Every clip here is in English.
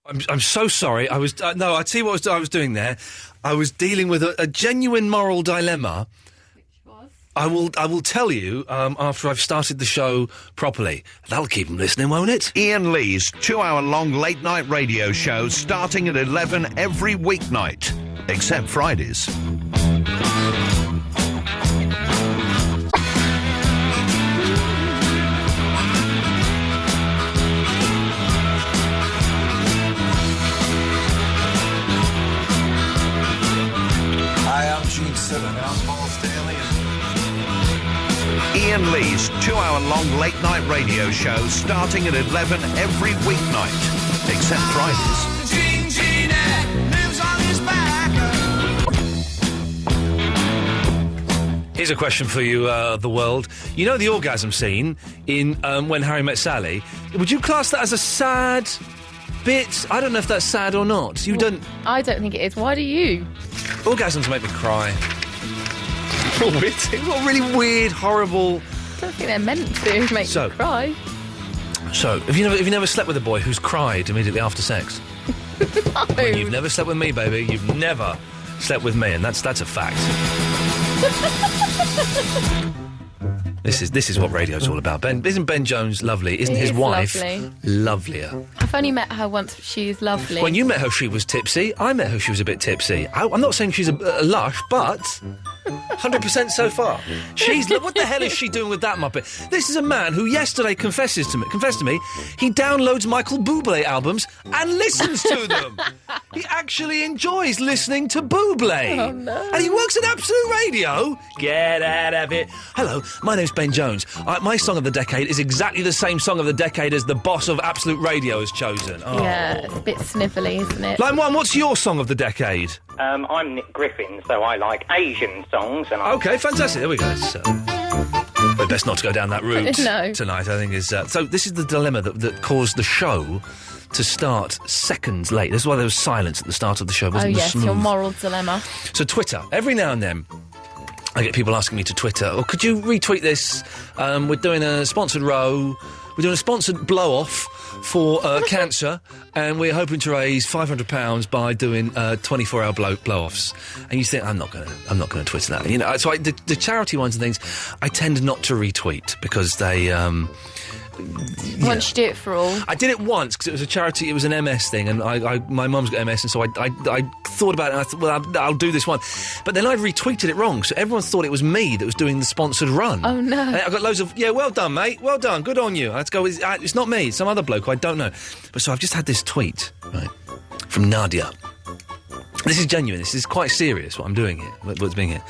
I'm so sorry. I was no. I tell you what I was doing there. I was dealing with a genuine moral dilemma. Which was? I will tell you after I've started the show properly. That'll keep them listening, won't it? Iain Lee's 2-hour-long late-night radio show starting at 11 every weeknight, except Fridays. Iain Lee's 2-hour-long late-night radio show starting at 11 every weeknight, except Fridays. Here's a question for you, the world. You know the orgasm scene in When Harry Met Sally? Would you class that as a sad bit? I don't know if that's sad or not. You don't... I don't think it is. Why do you? Orgasms make me cry. It's all really weird, horrible... I don't think they're meant to make you cry. So, have you never slept with a boy who's cried immediately after sex? No. Well, you've never slept with me, baby. You've never slept with me, and that's a fact. This is what radio's all about. Isn't Ben Jones lovely? Isn't his wife lovelier? I've only met her once. She's lovely. When you met her, she was tipsy. I met her, she was a bit tipsy. I'm not saying she's a lush, but 100% so far. What the hell is she doing with that muppet? This is a man who yesterday confessed to me, he downloads Michael Bublé albums and listens to them. He actually enjoys listening to Bublé. Oh, no. And he works at Absolute Radio. Get out of it. Hello, my name's Ben Jones. My song of the decade is exactly the same song of the decade as the boss of Absolute Radio has chosen. Oh. Yeah, it's a bit snivelly, isn't it? Line 1, what's your song of the decade? I'm Nick Griffin, so I like Asian songs. And OK, fantastic. There we go. But best not to go down that route No. tonight, I think. So this is the dilemma that caused the show to start seconds late. This is why there was silence at the start of the show. Wasn't yes, smooth. your moral dilemma. So Twitter, every now and then, I get people asking me to Twitter, could you retweet this? We're doing a sponsored row. We're doing a sponsored blow-off for cancer, and we're hoping to raise £500 by doing 24-hour blow-offs. And you think, I'm not going to Twitter that. You know, so the charity ones and things, I tend not to retweet because they. Once you do it for all. I did it once because it was a charity. It was an MS thing, and my mum's got MS, and so I thought about it. And I thought, well, I'll do this one, but then I retweeted it wrong, so everyone thought it was me that was doing the sponsored run. Oh no! And I got loads of well done, mate, well done, good on you. I had to go. It's not me, it's some other bloke who I don't know. But so I've just had this tweet from Nadia. This is genuine. This is quite serious. What I'm doing here, what's being here.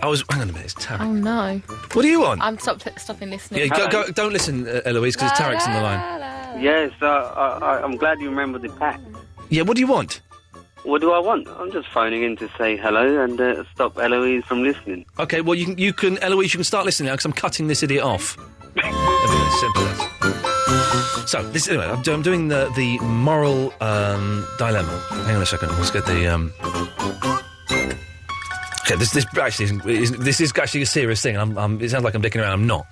Hang on a minute. It's Tarek. Oh no! What do you want? I'm stopping listening. Yeah, go, don't listen, Eloise, because Tarek's on the line. Yes, I'm glad you remember the pact. Yeah, what do you want? What do I want? I'm just phoning in to say hello and stop Eloise from listening. Okay, well, you can, Eloise, you can start listening now because I'm cutting this idiot off. Simple as. So, anyway, I'm doing the moral dilemma. Hang on a second. Let's get the. Okay, this actually this is actually a serious thing. It sounds like I'm dicking around. I'm not.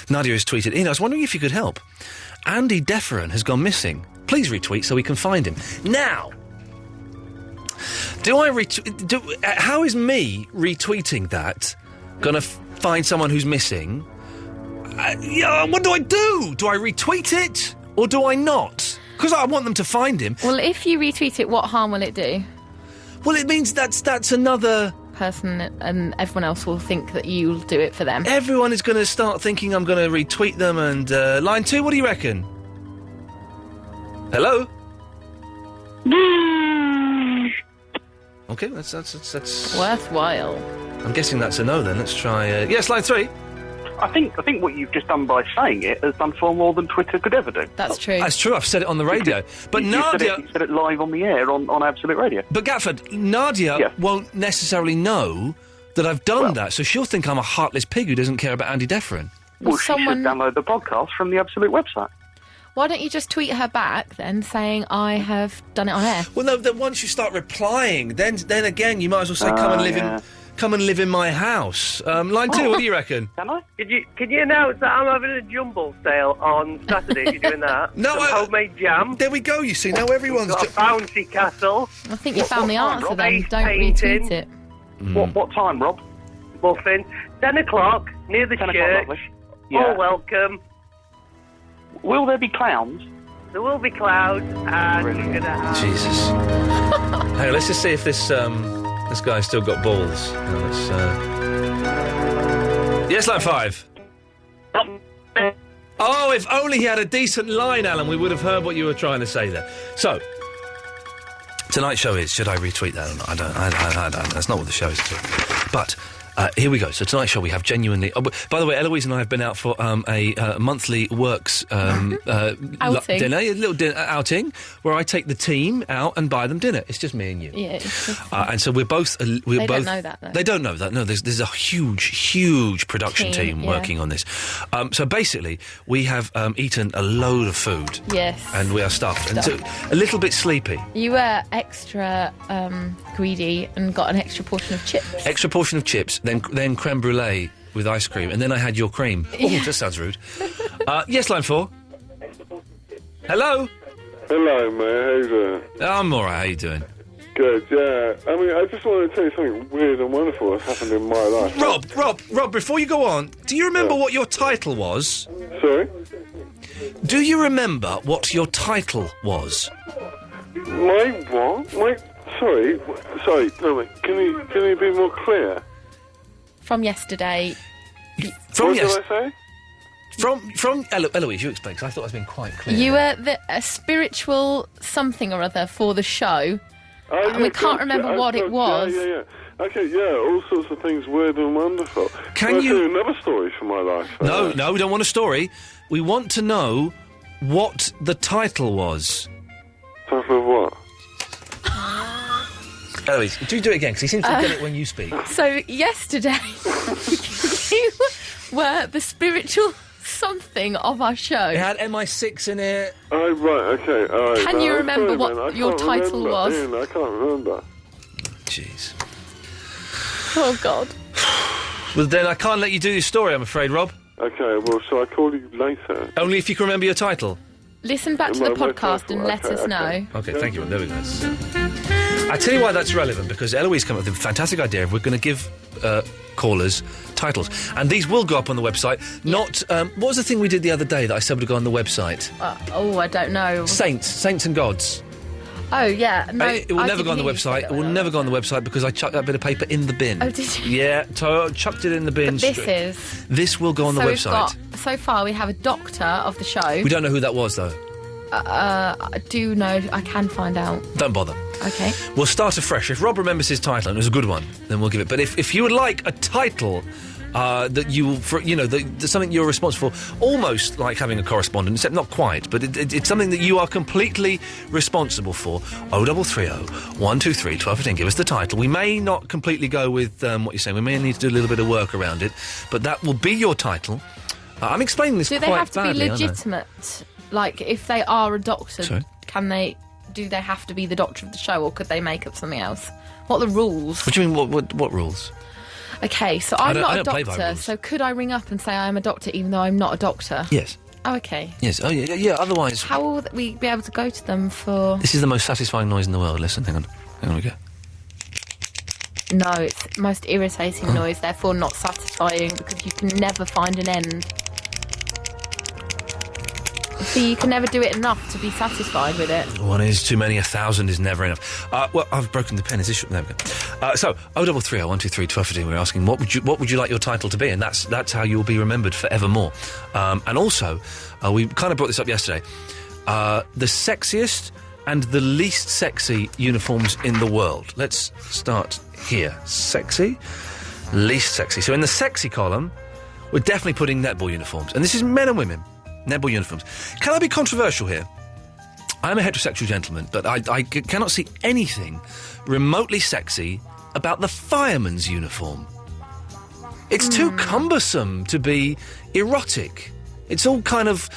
Nadia has tweeted, Ian, I was wondering if you could help. Andy Defferan has gone missing. Please retweet so we can find him. Now, how is me retweeting that going to find someone who's missing? What do I do? Do I retweet it or do I not? Because I want them to find him. Well, if you retweet it, what harm will it do? Well, it means that's another person, and everyone else will think that you'll do it for them. Everyone is going to start thinking I'm going to retweet them. And line 2, what do you reckon? Hello. Okay, that's worthwhile. I'm guessing that's a no. Then let's try. Yes, line 3. I think what you've just done by saying it has done far more than Twitter could ever do. That's true. That's true. I've said it on the radio. But Nadia... You said it live on the air on Absolute Radio. But Gatford, Nadia won't necessarily know that I've done that, so she'll think I'm a heartless pig who doesn't care about Andy Defferan. Well, she should download the podcast from the Absolute website. Why don't you just tweet her back then, saying I have done it on air? Well, no. Then once you start replying, then again, you might as well say, come and live in my house. Line 2, what do you reckon? Can I? Can you announce that I'm having a jumble sale on Saturday? You're doing that? No, Some homemade jam. There we go, you see, now everyone's... Got a bouncy castle. I think you found the answer Rob? then. Face Don't painting. retweet it. What time, Rob? Muffin. 10 o'clock, near the 10 o'clock, church. lovely. Yeah. All welcome. Will there be clowns? There will be clouds, and you're going to have... Jesus. Hang on, let's just see if this guy's still got balls. Yes, line 5. Oh, if only he had a decent line, Alan, we would have heard what you were trying to say there. So, tonight's show is, should I retweet that or not? I don't. That's not what the show is. But... here we go. So tonight's show we have genuinely... Oh, by the way, Eloise and I have been out for a monthly works Outing. dinner, a little dinner outing, where I take the team out and buy them dinner. It's just me and you. Yeah. It's just, And so we're both... they don't know that, though. They don't know that. No, there's a huge production team yeah. working on this. So basically, we have eaten a load of food. Yes. And we are stuffed. And so a little bit sleepy. You were extra greedy and got an extra portion of chips. Extra portion of chips, then creme brulee with ice cream, and then I had your cream. Oh, that sounds rude. Yes, line 4. Hello? Hello, mate. How you doing? I'm all right. How you doing? Good, yeah. I mean, I just want to tell you something weird and wonderful that's happened in my life. Rob, before you go on, do you remember what your title was? Sorry? Do you remember what your title was? My what? Sorry, no, wait. Can you be more clear? From yesterday. From what did I say? From Eloise, you explain, because I thought I was being quite clear. You were a spiritual something or other for the show. Oh, and we can't remember what it was. Yeah. Okay, yeah, all sorts of things weird and wonderful. Can I'll you... tell you another story from my life? No, we don't want a story. We want to know what the title was. Title of what? Eloise, do it again, because he seems to get it when you speak. So, yesterday, you were the spiritual something of our show. It had MI6 in it. Oh, right, okay, all right. Can you remember sorry, what man, your title was? Ian, I can't remember. Jeez. Oh, God. Well, then I can't let you do this story, I'm afraid, Rob. Okay, well, shall I call you later? Only if you can remember your title. Listen back to the podcast and let us know. Okay, thank you. There we go. I tell you why that's relevant, because Eloise came up with a fantastic idea of we're going to give callers titles. And these will go up on the website. Not... what was the thing we did the other day that I said would go on the website? I don't know. Saints and gods. Oh, yeah. No, It will never go on the website. It will never go on the website because I chucked that bit of paper in the bin. Oh, did you? Yeah, chucked it in the bin. But This will go on the website. So far, we have a doctor of the show. We don't know who that was, though. I do know. I can find out. Don't bother. Okay. We'll start afresh. If Rob remembers his title, and it was a good one, then we'll give it. But if you would like a title that you, something you're responsible for, almost like having a correspondent, except not quite, but it's something that you are completely responsible for, 0330 123 1215. Give us the title. We may not completely go with what you're saying. We may need to do a little bit of work around it, but that will be your title. I'm explaining this quite badly. Do they have to be legitimate? Like, if they are a doctor, do they have to be the doctor of the show, or could they make up something else? What are the rules? What do you mean, what rules? Okay, so I'm not a play by doctor, rules. so could I ring up and say I am a doctor even though I'm not a doctor? Yes. Oh, okay. Yes, oh yeah, otherwise... How will we be able to go to them for... This is the most satisfying noise in the world. Listen, hang on we go. No, it's the most irritating noise, therefore not satisfying, because you can never find an end. See, you can never do it enough to be satisfied with it. One is too many, 1,000 is never enough. Well, I've broken the pen. Is this... There we go. So, 0330 123 1215, we're asking, what would you like your title to be? And that's how you'll be remembered forevermore. And also, we kind of brought this up yesterday, the sexiest and the least sexy uniforms in the world. Let's start here. Sexy, least sexy. So in the sexy column, we're definitely putting netball uniforms. And this is men and women. Netball uniforms. Can I be controversial here? I'm a heterosexual gentleman, but I cannot see anything remotely sexy about the fireman's uniform. It's too cumbersome to be erotic. It's all kind of...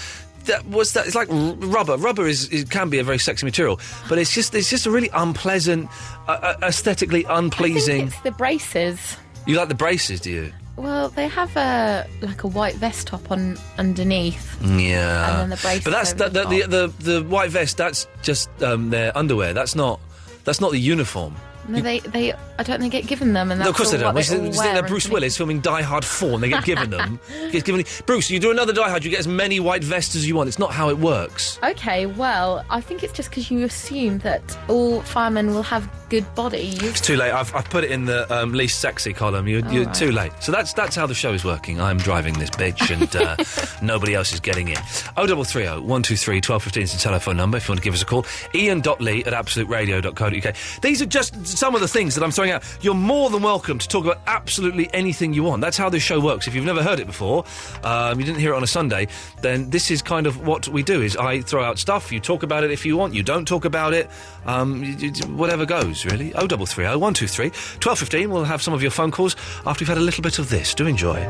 It's like rubber. Rubber can be a very sexy material, but it's just a really unpleasant, aesthetically unpleasing... I think it's the braces. You like the braces, do you? Well, they have a white vest top on underneath. Yeah. And then the braces. But that's the white vest. That's just their underwear. That's not the uniform. No, I don't think they get given them, and that's No, of course they don't. what You think they're Bruce underneath. Willis filming Die Hard 4 and they get given them. Bruce, you do another Die Hard, you get as many white vests as you want. It's not how it works. Okay, well, I think it's just because you assume that all firemen will have good bodies. It's too late. I've put it in the least sexy column. You're right. too late. So that's how the show is working. I'm driving this bitch and nobody else is getting it. 0330 123 1215 is the telephone number if you want to give us a call. Iain.lee@absoluteradio.co.uk. These are just some of the things that I'm throwing out. You're more than welcome to talk about absolutely anything you want. That's how this show works. If you've never heard it before, you didn't hear it on a Sunday, then this is kind of what we do, is I throw out stuff, you talk about it if you want, you don't talk about it, whatever goes, really. 0330 123 1215. We'll have some of your phone calls after we've had a little bit of this. Do enjoy.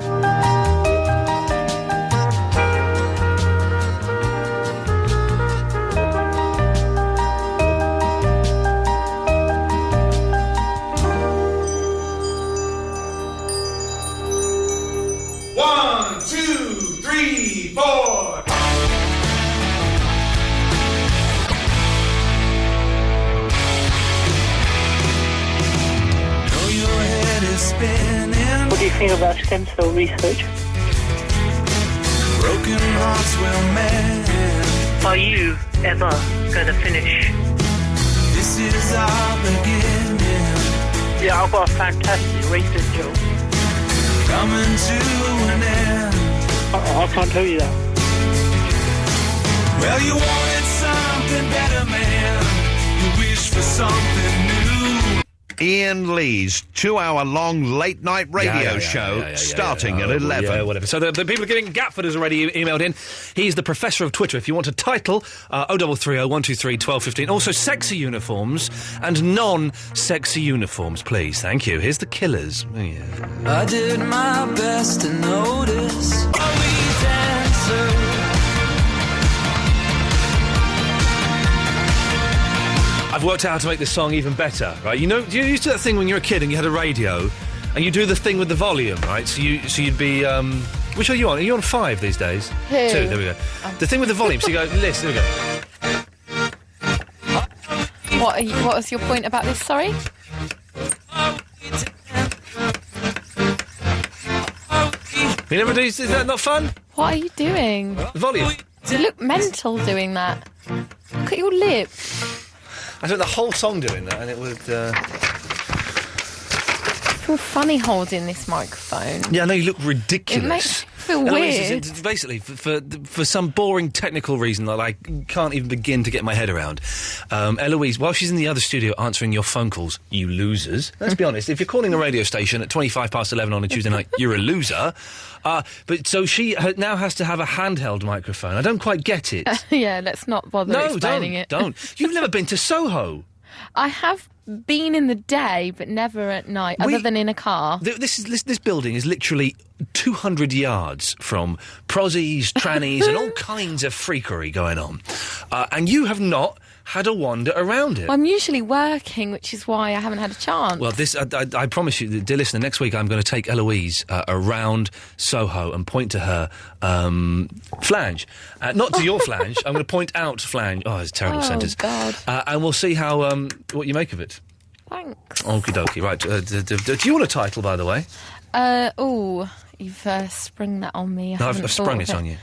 What do you think about stem cell research? Broken hearts will mend. Are you ever going to finish? This is our beginning. Yeah, I've got a fantastic research job. Coming to an end. I can't tell you that. Well, you wanted something better, man. You wish for something new. Iain Lee's 2-hour-long late-night radio show starting at 11. Yeah, whatever. So the people are getting Gatford has already emailed in. He's the professor of Twitter. If you want a title, 0330 123 1215. Also, sexy uniforms and non-sexy uniforms, please. Thank you. Here's the Killers. Oh, yeah. I did my best to notice. Dancer. I've worked out how to make this song even better, right? You know, you used to that thing when you were a kid and you had a radio, and you do the thing with the volume, right? So you'd be, which are you on? Are you on 5 these days? 2, there we go. The thing with the volume, so you go, listen, there we go. What was your point about this, sorry? You never do, is that not fun? What are you doing? The volume. You look mental doing that. Look at your lip. I spent the whole song doing that, and it would. I feel funny holding this microphone. Yeah, I know you look ridiculous. It makes me feel Eloise, weird. it's basically, for some boring technical reason that I can't even begin to get my head around, Eloise, while she's in the other studio answering your phone calls, you losers. Let's be honest, if you're calling a radio station at 11 on a Tuesday night, you're a loser. But so she now has to have a handheld microphone. I don't quite get it. Yeah, let's not bother explaining it. Don't. You've never been to Soho. I have been in the day, but never at night, other than in a car. This building is literally 200 yards from prozzies, trannies, and all kinds of freakery going on. And you have not had a wander around it. Well, I'm usually working, which is why I haven't had a chance. Well, I promise you, dear listener, next week I'm going to take Eloise around Soho and point to her flange. Not to your flange. I'm going to point out flange. Oh, it's a terrible sentence. God. And we'll see how what you make of it. Thanks. Okie dokie. Right. Do you want a title, by the way? You've sprung that on me. I've sprung it on you.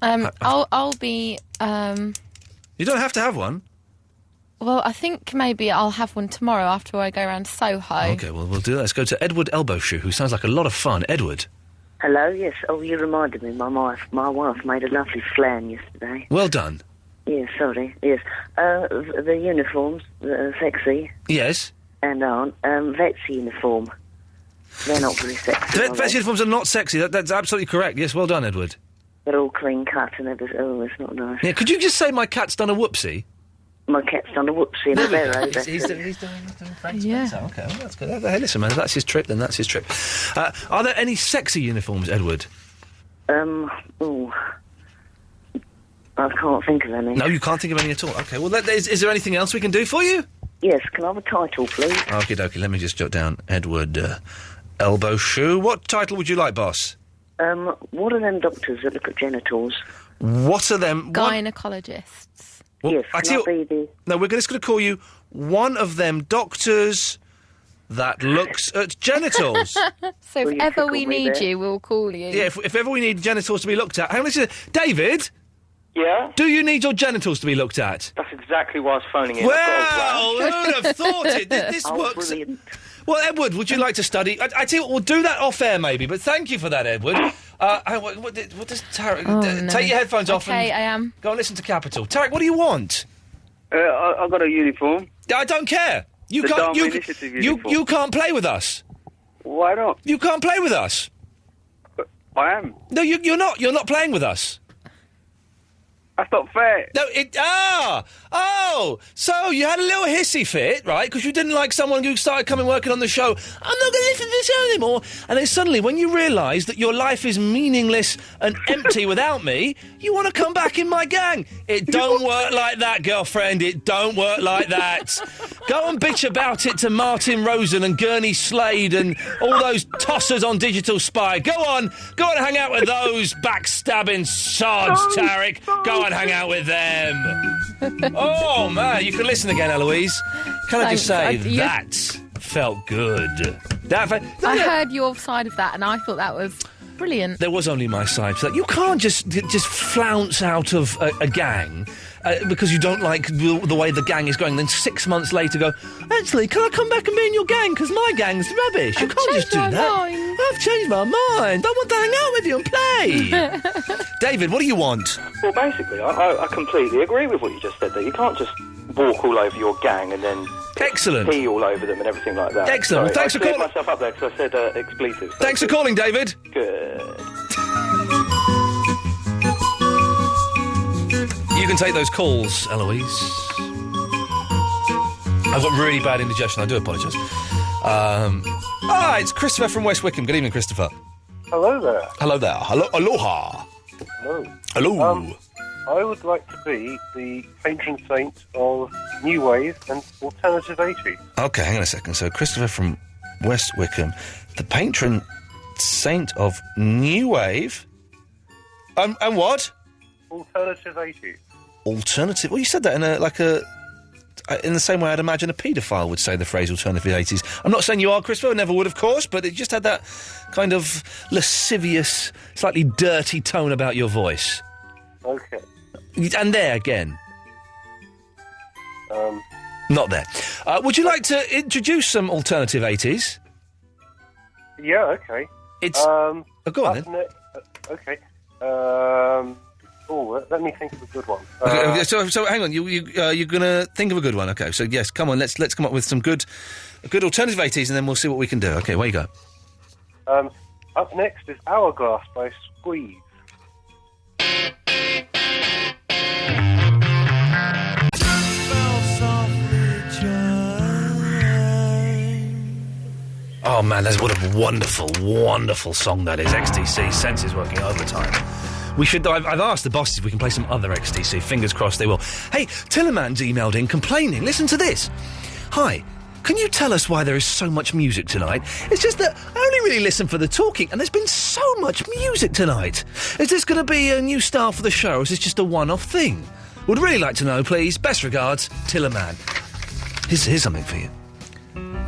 I'll be... You don't have to have one. Well, I think maybe I'll have one tomorrow after I go around Soho. Okay, well, we'll do that. Let's go to Edward Elbowshoe, who sounds like a lot of fun. Edward. Hello, yes. Oh, you reminded me. My wife made a lovely flan yesterday. Well done. Yes, sorry. Yes. The uniforms, sexy. Yes. And aren't. Vet's uniform. They're not very sexy. Vet's uniforms are not sexy. That's absolutely correct. Yes, well done, Edward. They're all clean cut and everything. Oh, it's not nice. Yeah, could you just say my cat's done a whoopsie? My cat's done a whoopsie in a barrow. He's doing Frank Spencer. Okay, well, that's good. Hey, listen, man, if that's his trip, then that's his trip. Are there any sexy uniforms, Edward? I can't think of any. No, you can't think of any at all. Okay, well, is there anything else we can do for you? Yes, can I have a title, please? Okie dokie, let me just jot down Edward elbow shoe. What title would you like, boss? What are them doctors that look at genitals? What are them? Gynecologists. Well, Yes, I tell you, no, we're just going to call you one of them doctors looks at genitals. So if ever we need you, we'll call you. Yeah, if ever we need genitals to be looked at. Hang on, listen. David? Yeah? Do you need your genitals to be looked at? That's exactly why I was phoning in. Well, who would have thought it? This works. Brilliant. Well, Edward, would you like to study? I tell you what, we'll do that off air maybe, but thank you for that, Edward. What does Tarek... no. Take your headphones off Okay, and... I am. Go and listen to Capital. Tarek, what do you want? I've got a uniform. I don't care. You The can't... Dharma You, Initiative you, uniform. you can't play with us. Why not? You can't play with us. I am. No, you're not. You're not playing with us. That's not fair. No, oh, so you had a little hissy fit, right? Because you didn't like someone who started coming working on the show. I'm not going to listen to the show anymore. And then suddenly, when you realise that your life is meaningless and empty without me, you want to come back in my gang. It don't work like that, girlfriend. It don't work like that. Go and bitch about it to Martin Rosen and Gurney Slade and all those tossers on Digital Spy. Go on and hang out with those backstabbing sods, Tarek. Go and hang out with them. Oh, man, you can listen again, Eloise. Can I just say, that felt good. I heard your side of that, and I thought that was brilliant. There was only my side. So you can't just flounce out of a gang because you don't like the way the gang is going. Then 6 months later go, actually, can I come back and be in your gang? Because my gang's rubbish. You can't just do that. I've changed my mind. I want to hang out with you and play. David, what do you want? Well, basically, I completely agree with what you just said there. You can't just walk all over your gang and then Excellent. pee all over them and everything like that. Excellent. Sorry, Thanks for calling. I cleared myself up there because I said expletives. Thanks for calling, David. Good. You can take those calls, Eloise. I've got really bad indigestion. I do apologise. It's Christopher from West Wickham. Good evening, Christopher. Hello there. Hello there. Aloha. Hello. Hello. I would like to be the patron saint of New Wave and Alternative 80s. Okay, hang on a second. So, Christopher from West Wickham, the patron saint of New Wave. And what? Alternative 80s. Alternative. Well, you said that in the same way I'd imagine a paedophile would say the phrase alternative 80s. I'm not saying you are, Christopher, never would, of course, but it just had that kind of lascivious, slightly dirty tone about your voice. Okay. And there again. Not there. Would you like to introduce some alternative 80s? Yeah, okay. It's... go on, then. Okay. Let me think of a good one. Okay, so hang on, you're going to think of a good one. Okay, so yes, come on, let's come up with some good alternative 80s, and then we'll see what we can do. Okay, where you go? Up next is Hourglass by Squeeze. Oh man, what a wonderful, wonderful song that is. XTC, Senses working overtime. I've asked the bosses if we can play some other XTC. Fingers crossed they will. Hey, Tillerman's emailed in complaining. Listen to this. Hi, can you tell us why there is so much music tonight? It's just that I only really listen for the talking, and there's been so much music tonight. Is this going to be a new style for the show, or is this just a one-off thing? Would really like to know, please. Best regards, Tillerman. Here's something for you.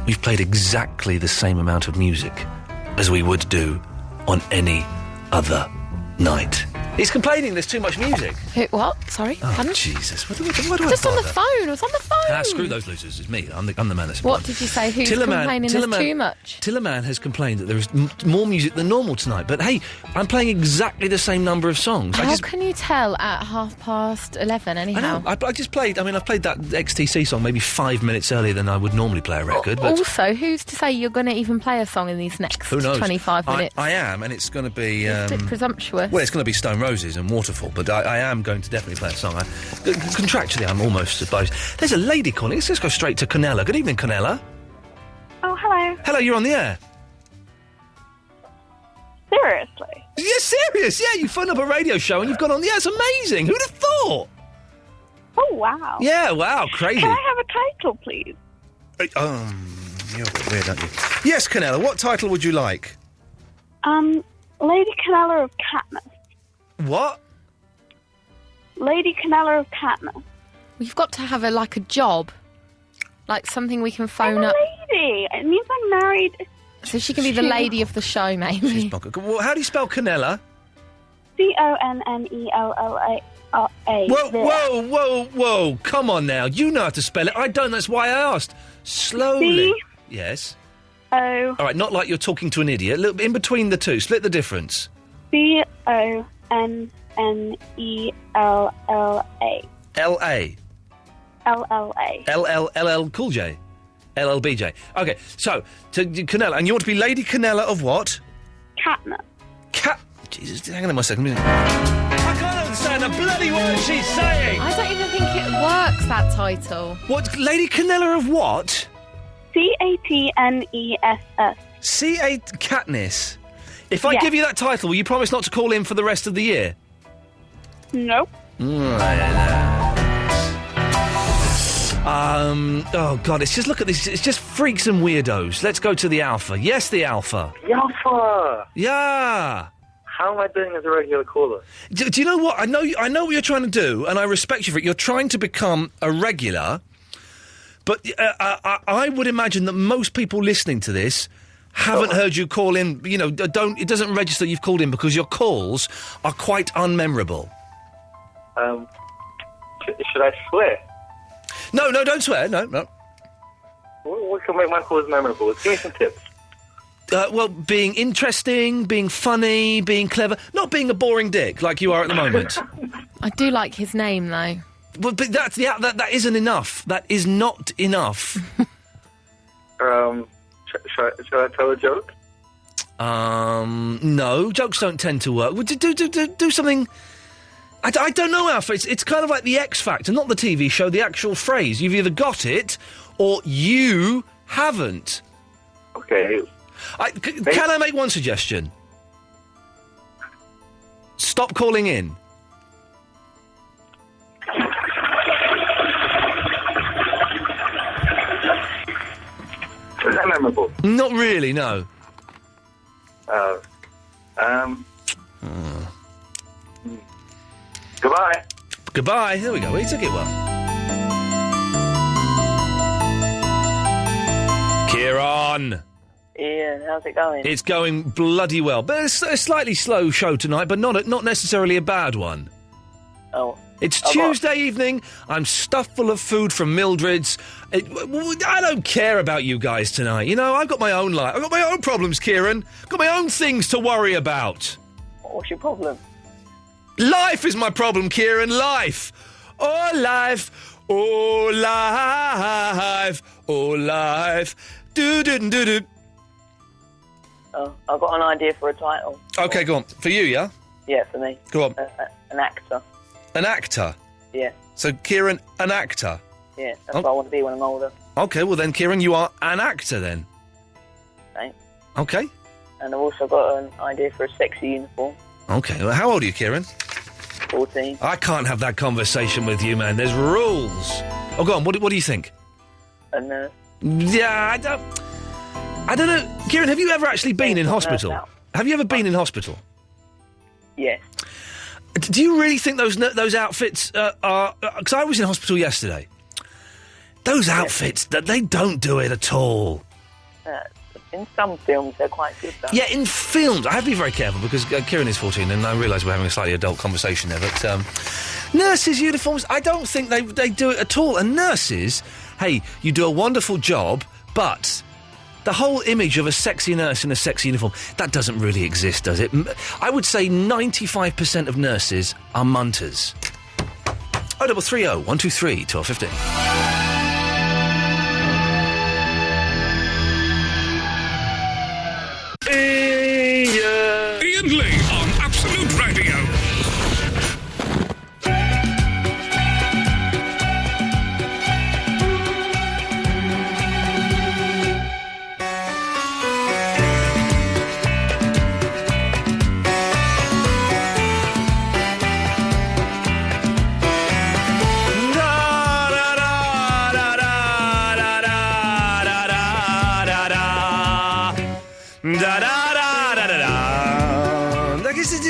We've played exactly the same amount of music as we would do on any other night. He's complaining there's too much music. What? Sorry? Oh, Pardon? Jesus. What do I Just on the bother? phone. I was on the phone. Screw those losers. It's me. I'm the man that's... What did you say? Who's complaining there's too much? Tillerman has complained that there is more music than normal tonight. But hey, I'm playing exactly the same number of songs. How can you tell at 11:30 anyhow? I know. I just played... I've played that XTC song maybe 5 minutes earlier than I would normally play a record. But also, who's to say you're going to even play a song in these next 25 minutes? I am, and it's going to be... It's a bit presumptuous. Well, it's going to be Stone Roses and Waterfall, but I am going to definitely play a song. Contractually, I'm almost supposed... There's a lady calling. Let's just go straight to Canella. Good evening, Canella. Oh, hello. Hello, you're on the air. Seriously? You're serious? Yeah, you phoned up a radio show and you've gone on the air. It's amazing. Who'd have thought? Oh, wow. Yeah, wow, crazy. Can I have a title, please? You're a bit weird, aren't you? Yes, Canella, what title would you like? Lady Canella of Katniss. What? Lady Canella of Katniss. We've got to have a job. Like something we can phone up. Lady! It means I'm married. So she can be the lady of the show, maybe. Well, how do you spell Canella? Connella. Whoa. Come on now. You know how to spell it. I don't. That's why I asked. Slowly. Yes. O. All right, not like you're talking to an idiot. Look, in between the two. Split the difference. Connella. L-A. LLA. LL Cool J. LLBJ. Okay, so, to Canella. And you want to be Lady Canella of what? Katniss. Jesus, hang on a second. I can't understand a bloody word she's saying. I don't even think it works, that title. What? Lady Canella of what? Katness. Katniss. If I give you that title, will you promise not to call in for the rest of the year? Nope. Oh, God, it's just, look at this. It's just freaks and weirdos. Let's go to the Alpha. Yes, the Alpha. The Alpha! Yeah! How am I doing as a regular caller? Do you know what? I know what you're trying to do, and I respect you for it. You're trying to become a regular, but I would imagine that most people listening to this haven't heard you call in. You know, it doesn't register you've called in because your calls are quite unmemorable. Should I swear? No, don't swear. No. What can make my calls memorable? Give me some tips. Well, being interesting, being funny, being clever, not being a boring dick like you are at the moment. I do like his name, though. But that isn't enough. That is not enough. Should I tell a joke? No, jokes don't tend to work. Do something. I don't know, Alpha. It's kind of like the X Factor, not the TV show, the actual phrase. You've either got it or you haven't. Okay. Can I make one suggestion? Stop calling in. Is that memorable? Not really, no. Goodbye. Goodbye. There we go. He took it well. Kieran. Ian, how's it going? It's going bloody well. But it's a slightly slow show tonight, but not necessarily a bad one. Oh. It's Tuesday evening. I'm stuffed full of food from Mildred's. I don't care about you guys tonight. You know, I've got my own life. I've got my own problems, Kieran. Got my own things to worry about. What's your problem? Life is my problem, Kieran. Life. Oh, life. Oh, life. Oh, life. Do-do-do-do. Oh, I've got an idea for a title. OK, go on. For you, yeah? Yeah, for me. Go on. An actor. An actor? Yeah. So, Kieran, an actor? Yeah, that's what I want to be when I'm older. OK, well then, Kieran, you are an actor then. Thanks. OK. And I've also got an idea for a sexy uniform. OK, well, how old are you, Kieran? 14. I can't have that conversation with you, man. There's rules. Oh, go on. What do you think? A nurse. Yeah, I don't know. Kieran, have you ever actually been in hospital? Have you ever been in hospital? Yes. Do you really think those outfits are... Because I was in hospital yesterday. Those outfits, they don't do it at all. In some films, they're quite good, though. Yeah, in films. I have to be very careful because Kieran is 14 and I realise we're having a slightly adult conversation there, but nurses' uniforms, I don't think they do it at all. And nurses, hey, you do a wonderful job, but... the whole image of a sexy nurse in a sexy uniform, that doesn't really exist, does it? I would say 95% of nurses are munters. 0330 123 1215. Iain Lee on Absolute Radio.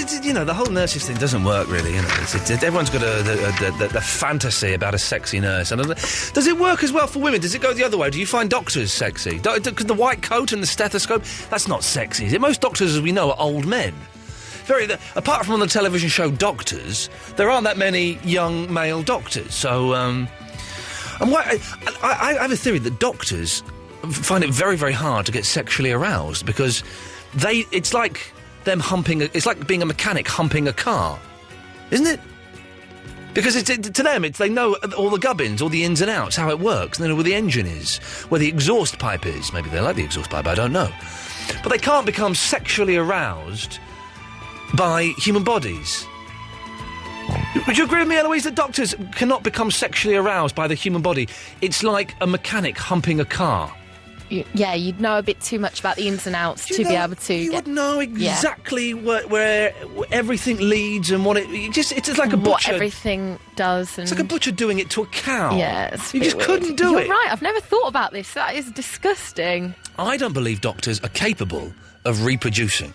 the whole nurses thing doesn't work really. Everyone's got a fantasy about a sexy nurse. And does it work as well for women? Does it go the other way? Do you find doctors sexy? Because the white coat and the stethoscope, that's not sexy, is it? Most doctors, as we know, are old men. Apart from on the television show Doctors, there aren't that many young male doctors. So, I have a theory that doctors find it very, very hard to get sexually aroused because it's like them it's like being a mechanic humping a car, isn't it? Because to them, they know all the gubbins, all the ins and outs, how it works, and they know where the engine is, where the exhaust pipe is. Maybe they like the exhaust pipe, I don't know. But they can't become sexually aroused by human bodies. Would you agree with me, Eloise, that doctors cannot become sexually aroused by the human body? It's like a mechanic humping a car. You'd know a bit too much about the ins and outs to be able to. You would know exactly where everything leads and what it's like a butcher. What everything does. And it's like a butcher doing it to a cow. Yeah, it's you just weird. Couldn't do it. You're right. I've never thought about this. That is disgusting. I don't believe doctors are capable of reproducing.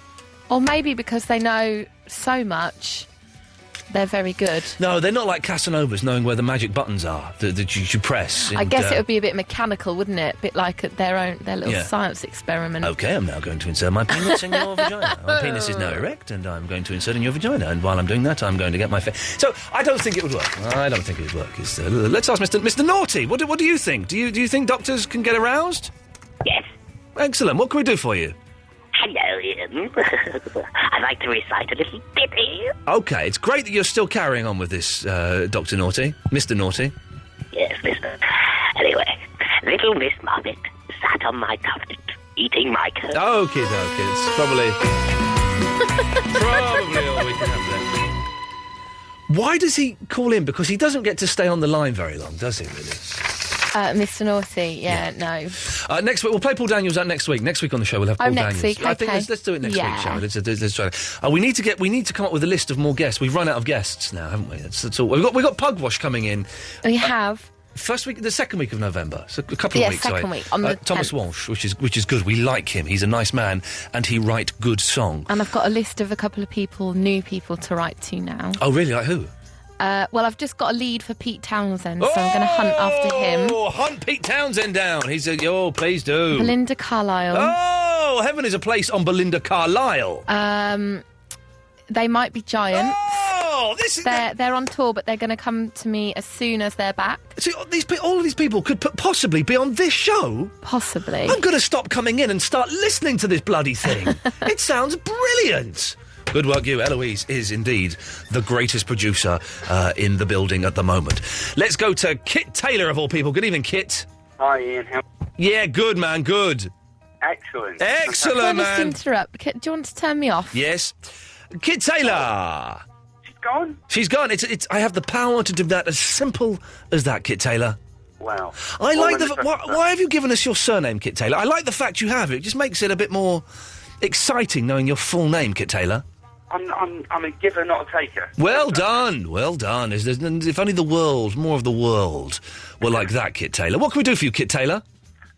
Or maybe because they know so much, they're very good. No, they're not like Casanovas knowing where the magic buttons are that you should press. I guess it would be a bit mechanical, wouldn't it? A bit like their little science experiment. OK, I'm now going to insert my penis in your vagina. My penis is now erect, and I'm going to insert in your vagina. And while I'm doing that, I'm going to get my face. So I don't think it would work. I don't think it would work. Let's ask Mr. Naughty. What do you think? Do you think doctors can get aroused? Yes. Excellent. What can we do for you? Hello, Ian. I'd like to recite a little ditty. OK, it's great that you're still carrying on with this, Dr. Naughty. Mr. Naughty. Yes, Mr. Anyway, little Miss Muppet sat on my tuffet, eating my coat. OK, it's probably all we can have there. Why does he call in? Because he doesn't get to stay on the line very long, does he, really? Mr. Naughty, no. Next week, we'll play Paul Daniels out next week. Next week on the show, we'll have Paul Daniels. Next week, I think let's do it next week, shall we? Let's try it. We need to come up with a list of more guests. We've run out of guests now, haven't we? That's all. We've got Pugwash coming in. We have. The second week of November. So a couple of weeks. Second week on the Thomas 10th. Walsh, which is good. We like him. He's a nice man, and he writes good song. And I've got a list of a couple of new people to write to now. Oh, really? Like who? Well, I've just got a lead for Pete Townsend, so I'm going to hunt after him. Oh, hunt Pete Townsend down. Please do. Belinda Carlisle. Oh, heaven is a place on Belinda Carlisle. They might be giants. Oh, they're on tour, but they're going to come to me as soon as they're back. See, all of these people could possibly be on this show. Possibly. I'm going to stop coming in and start listening to this bloody thing. It sounds brilliant. Good work, you. Eloise is indeed the greatest producer in the building at the moment. Let's go to Kit Taylor, of all people. Good evening, Kit. Hi, Ian. Yeah, good, man, good. Excellent. Excellent, man. Sorry to interrupt. Do you want to turn me off? Yes. Kit Taylor. She's gone? She's gone. I have the power to do that as simple as that, Kit Taylor. Wow. I like why have you given us your surname, Kit Taylor? I like the fact you have it. It just makes it a bit more exciting knowing your full name, Kit Taylor. I'm a giver, not a taker. Well done. If only more of the world were like that, Kit Taylor. What can we do for you, Kit Taylor?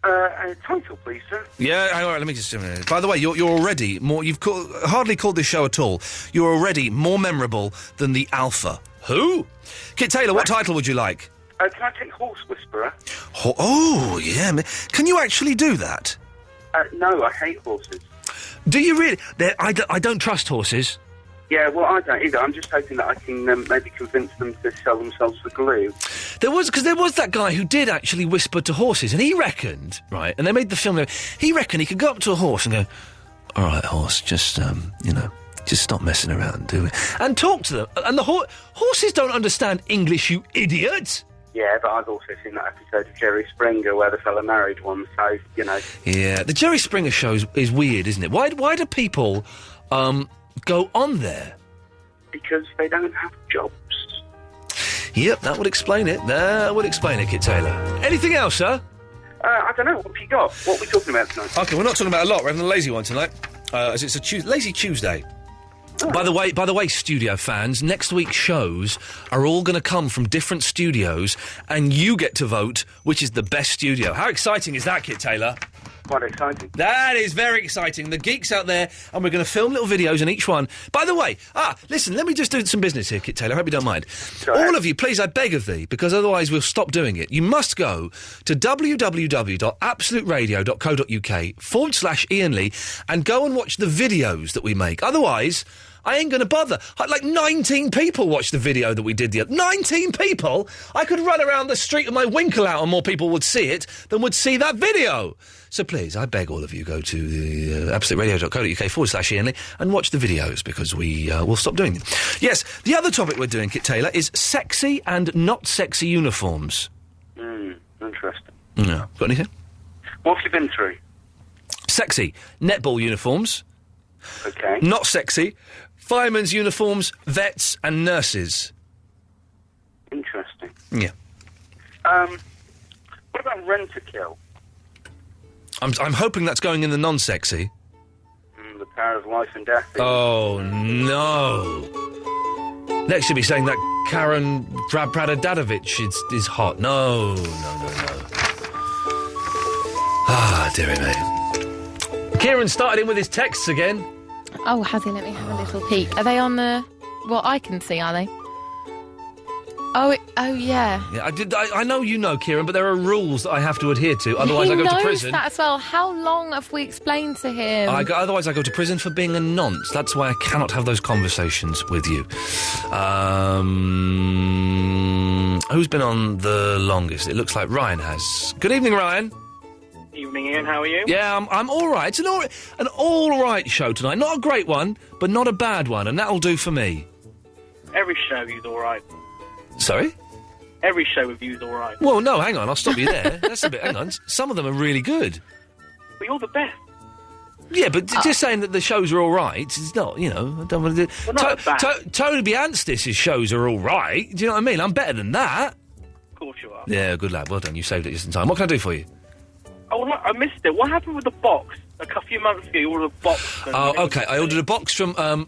A title, please, sir. Yeah, all right, let me just... by the way, you're already more... You've hardly called this show at all. You're already more memorable than the Alpha. Who? Kit Taylor, what title would you like? Can I take Horse Whisperer? Oh, yeah. Can you actually do that? No, I hate horses. Do you really? I don't trust horses. Yeah, well, I don't either. I'm just hoping that I can maybe convince them to sell themselves for glue. There was that guy who did actually whisper to horses, and he reckoned, right, and they made the film, he reckoned he could go up to a horse and go, all right, horse, just, just stop messing around, do it, and talk to them. And the horses don't understand English, you idiot! Yeah, but I've also seen that episode of Jerry Springer where the fella married one, so, Yeah, the Jerry Springer show is weird, isn't it? Why do people, go on there? Because they don't have jobs. Yep, that would explain it. Kit Taylor. Anything else, sir? I don't know. What have you got? What are we talking about tonight? OK, we're not talking about a lot. We're having a lazy one tonight, as it's a Lazy Tuesday. Oh. By the way, studio fans, next week's shows are all going to come from different studios, and you get to vote which is the best studio. How exciting is that, Kit Taylor? quite exciting. That is very exciting. The geeks out there, and we're going to film little videos in each one. By the way, listen, let me just do some business here, Kit Taylor. I hope you don't mind. All of you, please, I beg of thee, because otherwise we'll stop doing it. You must go to www.absoluteradio.co.uk/Iain Lee and go and watch the videos that we make. Otherwise, I ain't going to bother. Like 19 people watched the video that we did 19 people? I could run around the street with my winkle out and more people would see it than would see that video. So please, I beg all of you, go to the absoluteradio.co.uk/Iain Lee and watch the videos, because we'll stop doing them. Yes, the other topic we're doing, Kit Taylor, is sexy and not sexy uniforms. Interesting. No. Got anything? What have you been through? Sexy netball uniforms. Okay. Not sexy firemen's uniforms, vets and nurses. Interesting. Yeah. What about Rent-A-Kill? I'm hoping that's going in the non-sexy. The power of life and death. Oh, no. Next you'll be saying that Karen Pradadadovic is hot. No. Ah, dearie me. Kieran started in with his texts again. Oh, has he? Let me have a little peek. Are they on the... Well, I can see, are they? Oh, yeah. Yeah, I know you know, Kieran, but there are rules that I have to adhere to, otherwise I go to prison. He knows that as well. How long have we explained to him? Otherwise I go to prison for being a nonce. That's why I cannot have those conversations with you. Who's been on the longest? It looks like Ryan has. Good evening, Ryan. Evening, Ian. How are you? Yeah, I'm all right. It's an all right show tonight. Not a great one, but not a bad one, and that'll do for me. Every show you's all right. Sorry? Every show with you's all right. Well, no, hang on. I'll stop you there. That's a bit... Hang on. Some of them are really good. But you're the best. Yeah, but just saying that the shows are all right, it's not, I don't want to do... Well, not Toby Anstis' shows are all right. Do you know what I mean? I'm better than that. Of course you are. Yeah, good lad. Well done. You saved it just in time. What can I do for you? Oh, no, I missed it. What happened with the box? A few months ago, you ordered a box. Oh, OK. I ordered a box from an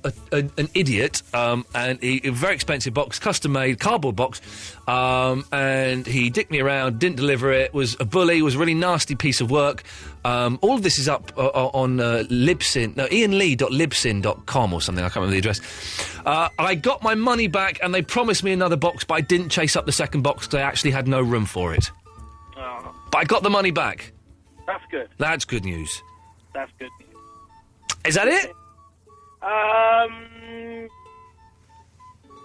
idiot, and a very expensive box, custom-made, cardboard box, and he dicked me around, didn't deliver it, was a bully, was a really nasty piece of work. All of this is up on Libsyn, no, iainlee.libsyn.com or something, I can't remember the address. I got my money back, and they promised me another box, but I didn't chase up the second box because I actually had no room for it. Oh. But I got the money back. That's good. That's good news. That's good. Is that it?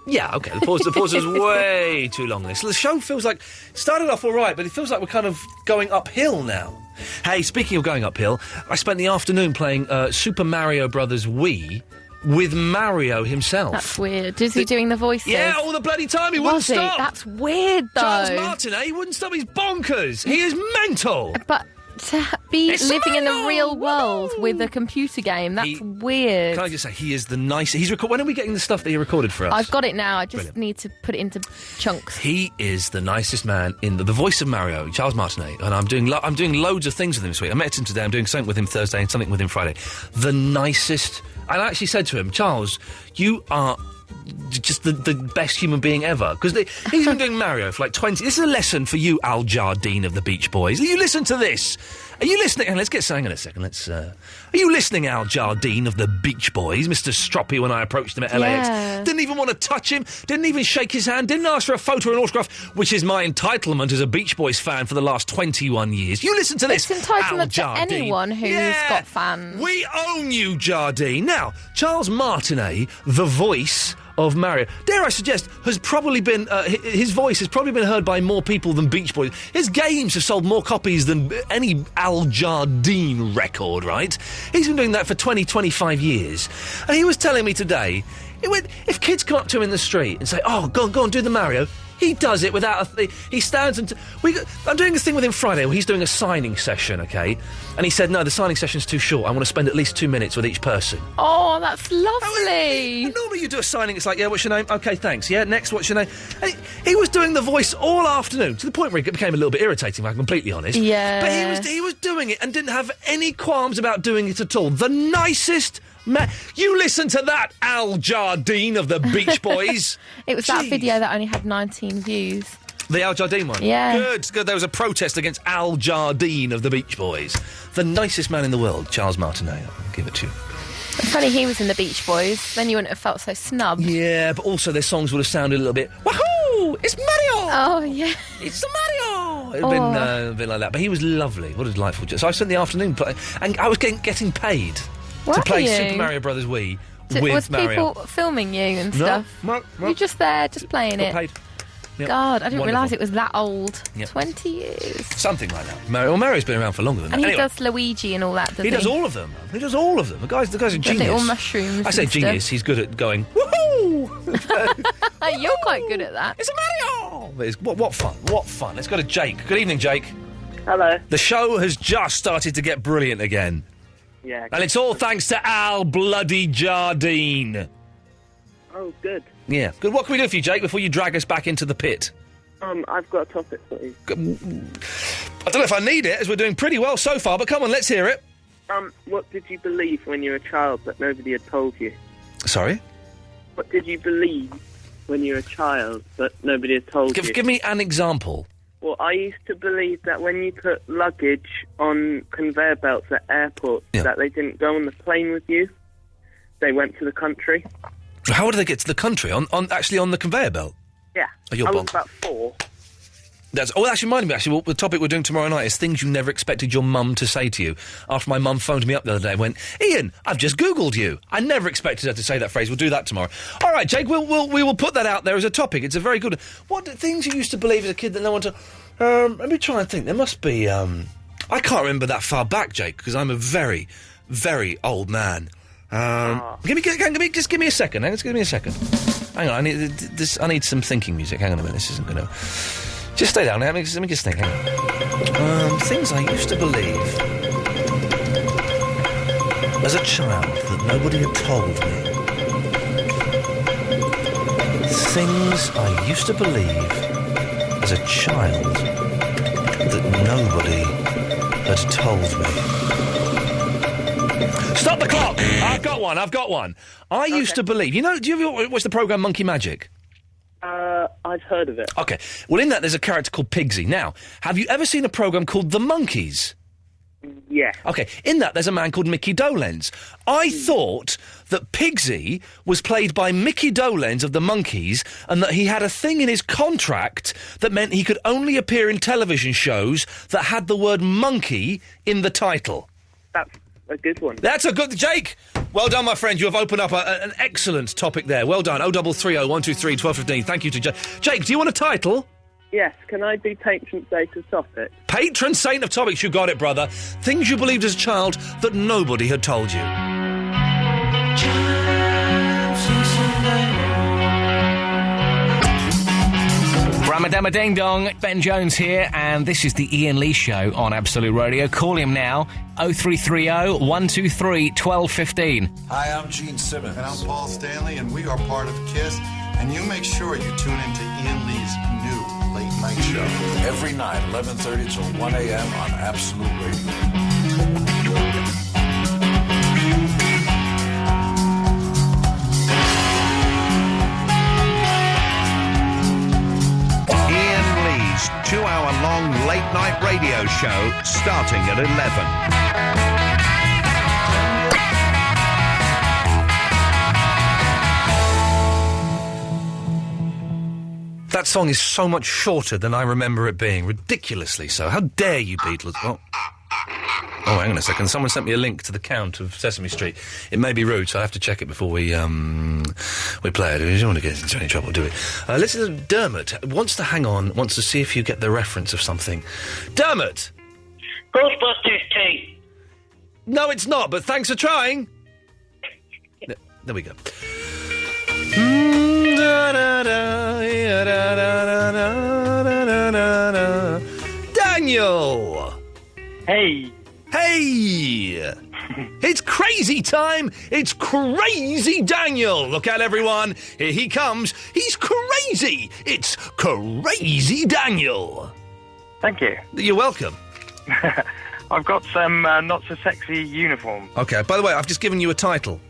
Yeah, OK. The pause is way too long. The show feels like... started off all right, but it feels like we're kind of going uphill now. Hey, speaking of going uphill, I spent the afternoon playing Super Mario Brothers Wii with Mario himself. That's weird. Is he doing the voices? Yeah, all the bloody time. He wouldn't stop. That's weird, though. Charles Martinet, he wouldn't stop. He's bonkers. He is mental. But... to be living in the real world with a computer game, that's weird. Can I just say, he is the nicest... When are we getting the stuff that he recorded for us? I've got it now, I just need to put it into chunks. He is the nicest man in the voice of Mario, Charles Martinet, and I'm doing loads of things with him this week. I met him today, I'm doing something with him Thursday and something with him Friday. The nicest... And I actually said to him, Charles, you are... just the best human being ever. Because he's been doing Mario for like 20... This is a lesson for you, Al Jardine of the Beach Boys. You listen to this. Are you listening? And let's get sang in a second. Are you listening, Al Jardine of the Beach Boys? Mr. Stroppy, when I approached him at LAX. Yeah. Didn't even want to touch him. Didn't even shake his hand. Didn't ask for a photo or an autograph, which is my entitlement as a Beach Boys fan for the last 21 years. You listen to this, It's entitlement Al to Jardine. anyone who's got fans. We own you, Jardine. Now, Charles Martinet, the voice of Mario, dare I suggest, has probably been... his voice has probably been heard by more people than Beach Boys. His games have sold more copies than any Al Jardine record, right? He's been doing that for 20, 25 years. And he was telling me today, if kids come up to him in the street and say, oh, go on, do the Mario... He does it without he stands and... I'm doing a thing with him Friday where he's doing a signing session, OK? And he said, no, the signing session's too short. I want to spend at least 2 minutes with each person. Oh, that's lovely. Normally you do a signing, it's like, yeah, what's your name? OK, thanks. Yeah, next, what's your name? And he was doing the voice all afternoon, to the point where it became a little bit irritating, if I'm completely honest. Yeah. But he was doing it and didn't have any qualms about doing it at all. The nicest... you listen to that, Al Jardine of the Beach Boys. It was that video that only had 19 views. The Al Jardine one? Yeah. Good. There was a protest against Al Jardine of the Beach Boys. The nicest man in the world, Charles Martinet. I'll give it to you. It's funny he was in the Beach Boys. Then you wouldn't have felt so snubbed. Yeah, but also their songs would have sounded a little bit, wahoo! It's Mario! Oh, yeah. It's Mario! It would have been a bit like that. But he was lovely. What a delightful... So I spent the afternoon playing... And I was getting paid to play Super Mario Brothers Wii with was Mario. Was people filming you and stuff? No. You're just there, just playing it. Paid. Yep. God, I didn't realise it was that old. Yep. 20 years. Something like that. Mario's been around for longer than that. And he Anyway. does Luigi and all that, doesn't he? He does all of them. He does all of them. The guy's a genius. Little mushrooms. I say and genius. stuff. He's good at going, woohoo! You're quite good at that. It's a Mario! But what fun. What fun. Let's go to Jake. Good evening, Jake. Hello. The show has just started to get brilliant again. Yeah. And it's all thanks to Al Bloody Jardine. Oh, good. Yeah. Good. What can we do for you, Jake, before you drag us back into the pit? I've got a topic for you. I don't know if I need it, as we're doing pretty well so far, but come on, let's hear it. What did you believe when you were a child that nobody had told you? Sorry? What did you believe when you were a child that nobody had told you? Give me an example. Well, I used to believe that when you put luggage on conveyor belts at airports, that they didn't go on the plane with you. They went to the country. How would they get to the country? Actually on the conveyor belt? Yeah. Oh, you're I was bonk. about 4. That actually reminded me, what the topic we're doing tomorrow night is things you never expected your mum to say to you. After my mum phoned me up the other day and went, Ian, I've just Googled you. I never expected her to say that phrase. We'll do that tomorrow. All right, Jake, we will put that out there as a topic. It's a very good... What things you used to believe as a kid that no one to... let me try and think. There must be... I can't remember that far back, Jake, because I'm a very, very old man. Give me a second. Just give me a second. Hang on, I need some thinking music. Hang on a minute, this isn't going to... Just stay down. Let me just think. Hang on. Things I used to believe as a child that nobody had told me. Things I used to believe as a child that nobody had told me. Stop the clock! I've got one. I used to believe... do you ever watch the programme Monkey Magic? I've heard of it. OK. Well, in that, there's a character called Pigsy. Now, have you ever seen a programme called The Monkeys? Yeah. OK. In that, there's a man called Mickey Dolenz. I thought that Pigsy was played by Mickey Dolenz of The Monkeys and that he had a thing in his contract that meant he could only appear in television shows that had the word monkey in the title. That's a good one. That's a good... Jake! Well done, my friend. You have opened up an excellent topic there. Well done. 0330 123 1215. Thank you to Jake. Jake, do you want a title? Yes. Can I be patron saint of topics? Patron saint of topics. You got it, brother. Things you believed as a child that nobody had told you. Ramadama Ding Dong, Ben Jones here, and this is the Ian Lee Show on Absolute Radio. Call him now, 0330 123 1215. Hi, I'm Gene Simmons. And I'm Paul Stanley, and we are part of KISS. And you make sure you tune into Ian Lee's new late night show. Every night, 11:30 till 1 a.m. on Absolute Radio. Ian Lee's 2-hour-long late-night radio show starting at 11. That song is so much shorter than I remember it being. Ridiculously so. How dare you, Beatles? Oh, hang on a second. Someone sent me a link to the Count of Sesame Street. It may be rude, so I have to check it before we play it. You don't want to get into any trouble, do we? Listen, Dermot wants to hang on, wants to see if you get the reference of something. Dermot! Ghostbusters 2. No, it's not, but thanks for trying. There we go. Daniel! Hey! Hey! It's crazy time! It's crazy Daniel! Look out, everyone! Here he comes! He's crazy! It's crazy Daniel! Thank you. You're welcome. I've got some not so sexy uniform. Okay, by the way, I've just given you a title.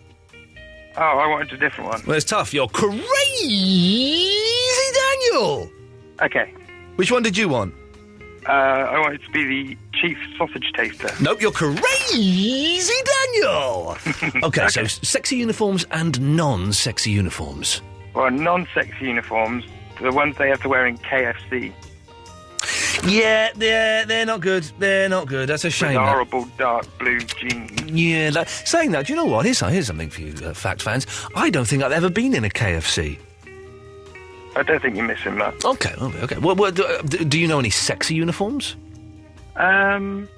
Oh, I wanted a different one. Well, it's tough. You're crazy Daniel! Okay. Which one did you want? I wanted to be the chief sausage taster. Nope, you're crazy, Daniel! Okay, so sexy uniforms and non-sexy uniforms. Well, non-sexy uniforms, the ones they have to wear in KFC. Yeah, they're not good. They're not good. That's a shame. With horrible dark blue jeans. Yeah, saying that, do you know what? Here's something for you, fact fans. I don't think I've ever been in a KFC. I don't think you're missing much. Okay. Do you know any sexy uniforms? I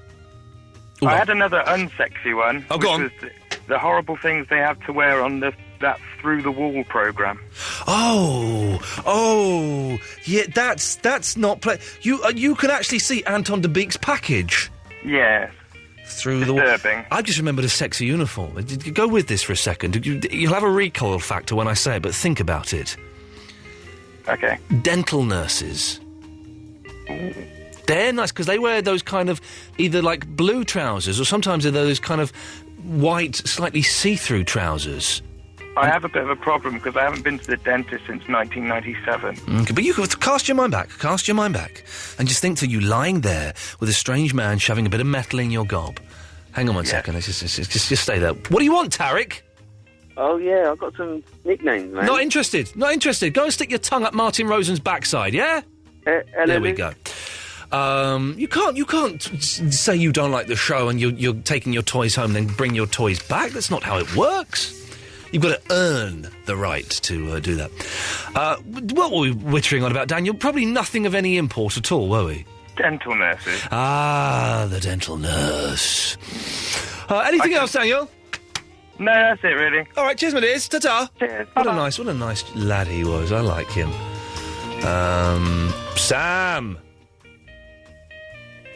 had another unsexy one. Oh, go on. Was the horrible things they have to wear on that Through the Wall programme. Oh, yeah. That's not you can actually see Anton de Beek's package. Yes. Through the Wall. I just remembered a sexy uniform. Go with this for a second. You'll have a recoil factor when I say it, but think about it. Okay. Dental nurses. They're nice because they wear those kind of either like blue trousers or sometimes they're those kind of white, slightly see-through trousers. I have a bit of a problem because I haven't been to the dentist since 1997. Okay, but you can cast your mind back, and just think to you lying there with a strange man shoving a bit of metal in your gob. Hang on one second, let's just stay there. What do you want, Tarek? Oh, yeah, I've got some nicknames, man. Not interested. Go and stick your tongue up Martin Rosen's backside, yeah? There we go. You can't say you don't like the show and you're taking your toys home and then bring your toys back. That's not how it works. You've got to earn the right to do that. What were we wittering on about, Daniel? Probably nothing of any import at all, were we? Dental nurses. Ah, the dental nurse. Anything else, Daniel? No, that's it, really. All right, cheers, my dears. Ta-ta. Cheers. What a nice lad he was. I like him. Sam.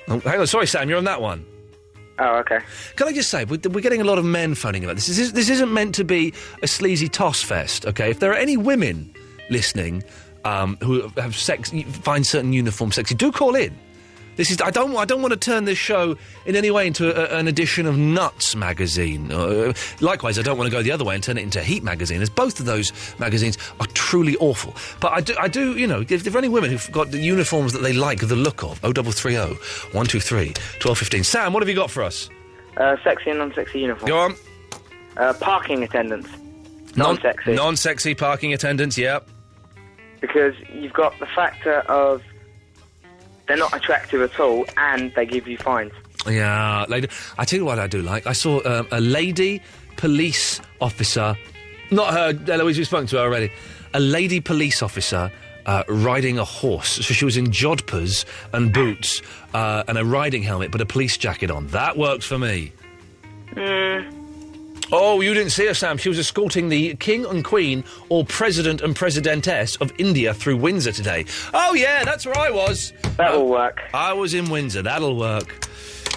Oh, hang on, sorry, Sam, you're on that one. Oh, okay. Can I just say, we're getting a lot of men phoning about this. This isn't meant to be a sleazy toss fest, okay? If there are any women listening who have find certain uniforms sexy, do call in. I don't want to turn this show in any way into an edition of Nuts magazine. Likewise, I don't want to go the other way and turn it into Heat magazine, as both of those magazines are truly awful. But I do, you know, if there are any women who've got the uniforms that they like the look of, 0330 123 1215. Sam, what have you got for us? Sexy and non-sexy uniforms. Go on. Parking attendants. Non-sexy. Non-sexy parking attendants, yeah. Because you've got the factor of they're not attractive at all, and they give you fines. Yeah, lady. I tell you what I do like. I saw a lady police officer, not her, Eloise, we've spoken to her already, a lady police officer riding a horse. So she was in jodhpurs and boots and a riding helmet, but a police jacket on. That works for me. Oh, you didn't see her, Sam. She was escorting the King and Queen, or President and Presidentess of India through Windsor today. Oh, yeah, that's where I was. That'll work. I was in Windsor. That'll work.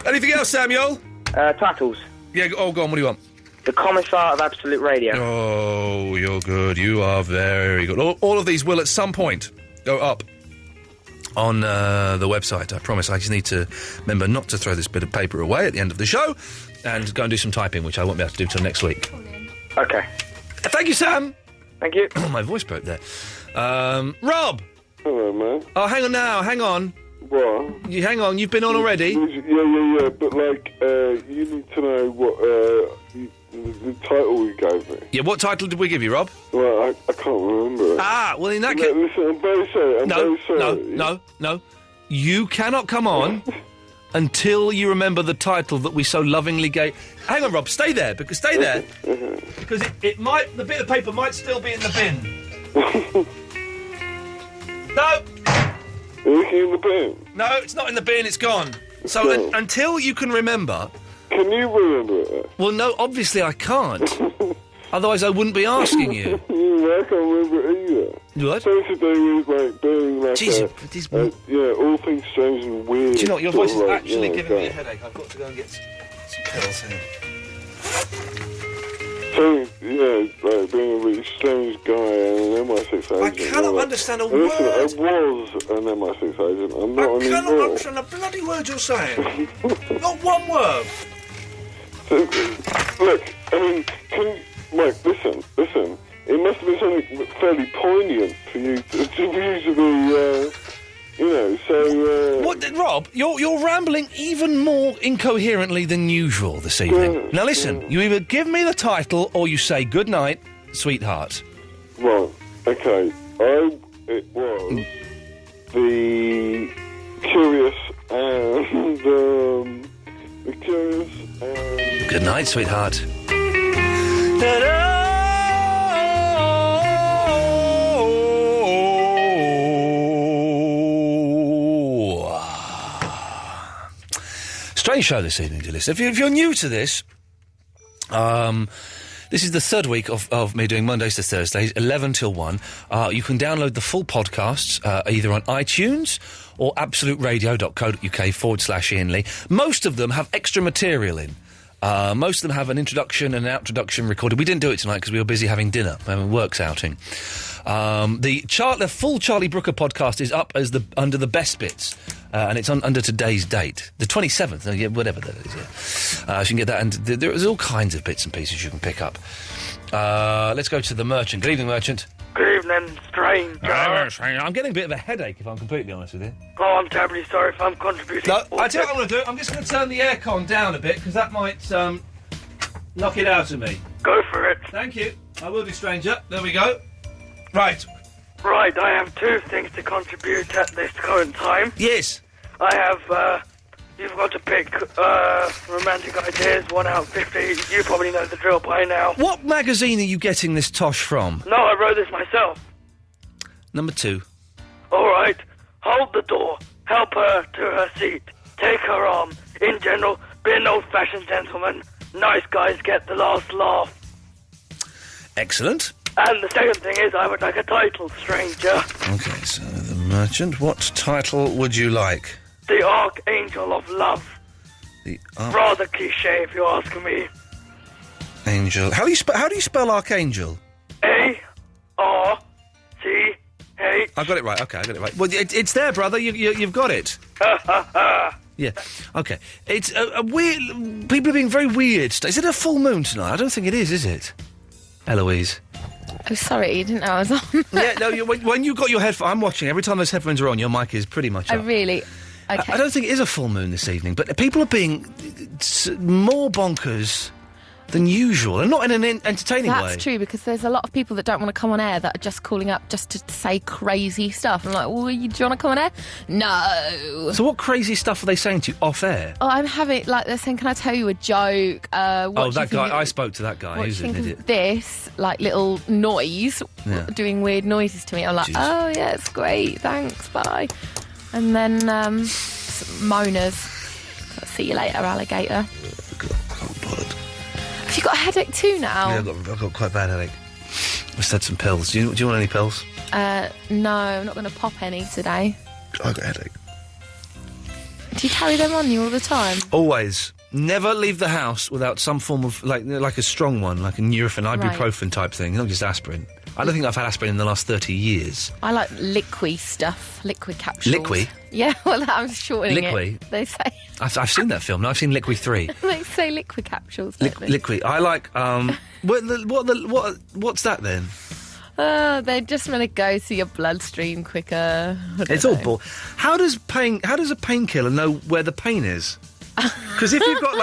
Anything else, Samuel? Titles. Yeah, go on. What do you want? The Commissar of Absolute Radio. Oh, you're good. You are very good. All of these will at some point go up on the website. I promise. I just need to remember not to throw this bit of paper away at the end of the show and go and do some typing, which I won't be able to do till next week. Okay. Thank you, Sam. Thank you. Oh, my voice broke there. Rob. Hello, man. Oh, hang on now. Hang on. What? Hang on. You've been on already. Yeah. But, you need to know what the title you gave me. Yeah, what title did we give you, Rob? Well, I can't remember it. Ah, well, in that case... Listen, I'm very sorry. No. You cannot come on until you remember the title that we so lovingly gave... Hang on, Rob, stay there, because the bit of paper might still be in the bin. No! Is it in the bin? No, it's not in the bin, it's gone. So until you can remember... Can you remember it? Well, no, obviously I can't. Otherwise I wouldn't be asking you. I can't remember it either. What? Something to do with, being all things strange and weird. Do you know what, your voice is actually giving me a headache. I've got to go and get some pills here. So, being a really strange guy and an MI6 agent. I cannot understand a word. Listen, I was an MI6 agent. I'm not anymore. I cannot understand a bloody word you're saying. Not one word. So, look, I mean, Mike, listen. It must have been something fairly poignant for you to be, So... What, Rob, you're rambling even more incoherently than usual this evening. Now listen, you either give me the title or you say good night, sweetheart. Right, okay. It was the Curious and... the Curious and... Good night, sweetheart. Strange show this evening, dear listener. If you're new to this, this is the third week of me doing Mondays to Thursdays, 11 till 1. You can download the full podcasts either on iTunes or absoluteradio.co.uk/Iain Lee. Most of them have extra material in. Most of them have an introduction and an outroduction recorded. We didn't do it tonight because we were busy having dinner, having a works outing. The full Charlie Brooker podcast is up as under the best bits, and it's under today's date, the 27th, whatever that is. Yeah. So you can get that, and there's all kinds of bits and pieces you can pick up. Let's go to the Merchant. Good evening, Merchant. Good evening, stranger. I'm getting a bit of a headache, if I'm completely honest with you. Oh, I'm terribly sorry if I'm contributing. No, I tell you what I'm going to do. I'm just going to turn the aircon down a bit, because that might knock it out of me. Go for it. Thank you. I will do, stranger. There we go. Right, I have two things to contribute at this current time. Yes. I have, you've got to pick romantic ideas, 1 out of 50. You probably know the drill by now. What magazine are you getting this tosh from? No, I wrote this myself. Number 2. All right. Hold the door. Help her to her seat. Take her arm. In general, be an old-fashioned gentleman. Nice guys get the last laugh. Excellent. And the second thing is, I would like a title, stranger. Okay, so the Merchant. What title would you like? The Archangel of Love. Rather cliché, if you're asking me. Angel. How do you spell Archangel? A-R-C-H. I got it right. Okay, I got it right. Well, it's there, brother. You've got it. Yeah. Okay. It's a weird. People are being very weird. Is it a full moon tonight? I don't think it is it? Eloise. Oh, sorry, you didn't know I was on. Yeah, no, when you got your headphones... I'm watching. Every time those headphones are on, your mic is pretty much up. Oh, really? Okay. I don't think it is a full moon this evening, but people are being more bonkers than usual, and not in an entertaining way. That's true, because there's a lot of people that don't want to come on air that are just calling up just to say crazy stuff. I'm like, well, do you want to come on air? No. So what crazy stuff are they saying to you off air? Oh, I'm having, they're saying, can I tell you a joke? That guy, I spoke to that guy. Who's an idiot? This, little noise, doing weird noises to me. I'm like, Jesus. Oh, yeah, it's great, thanks, bye. And then, moaners. See you later, alligator. Have you got a headache too now? Yeah, I've got quite a bad headache. I just had some pills. Do you want any pills? No, I'm not going to pop any today. I've got a headache. Do you carry them on you all the time? Always. Never leave the house without some form of, like a strong one, like a Nurofen, ibuprofen type thing, not just aspirin. I don't think I've had aspirin in the last 30 years. I like liquid stuff, liquid capsules. Liquid? Yeah, well, I'm shortening liquid. it. They say... I've seen that film. No, I've seen Liquid 3. They say liquid capsules, Liquid. I like, what's that then? They're just going to go to your bloodstream quicker. It's all bull. How does a painkiller know where the pain is? Because if you've got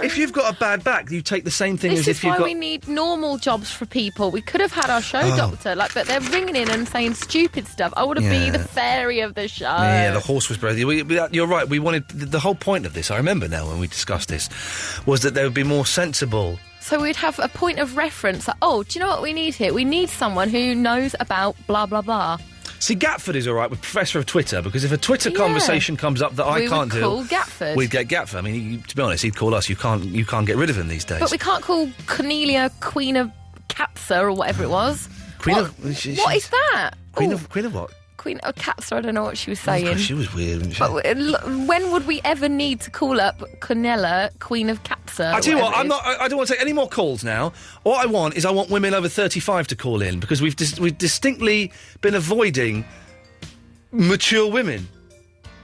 if you've got a bad back, you take the same thing as if you've got... This is why we need normal jobs for people. We could have had our show doctor, but they're ringing in and saying stupid stuff. I want to be the fairy of the show. Yeah, the horse whisperer. You're right. We wanted the whole point of this. I remember now when we discussed this, was that they would be more sensible. So we'd have a point of reference. Do you know what we need here? We need someone who knows about blah blah blah. See, Gatford is all right with Professor of Twitter, because if a Twitter conversation comes up that I can't do... We would call Gatford. We'd get Gatford. I mean, to be honest, he'd call us. You can't get rid of him these days. But we can't call Cornelia Queen of Capsa or whatever it was. What is that? Queen of what? Queen of Capsa, I don't know what she was saying. Oh, she was weird, wasn't she? But when would we ever need to call up Cornella, Queen of Capsa? I tell you what, I don't want to take any more calls now. All I want women over 35 to call in, because we've distinctly been avoiding mature women.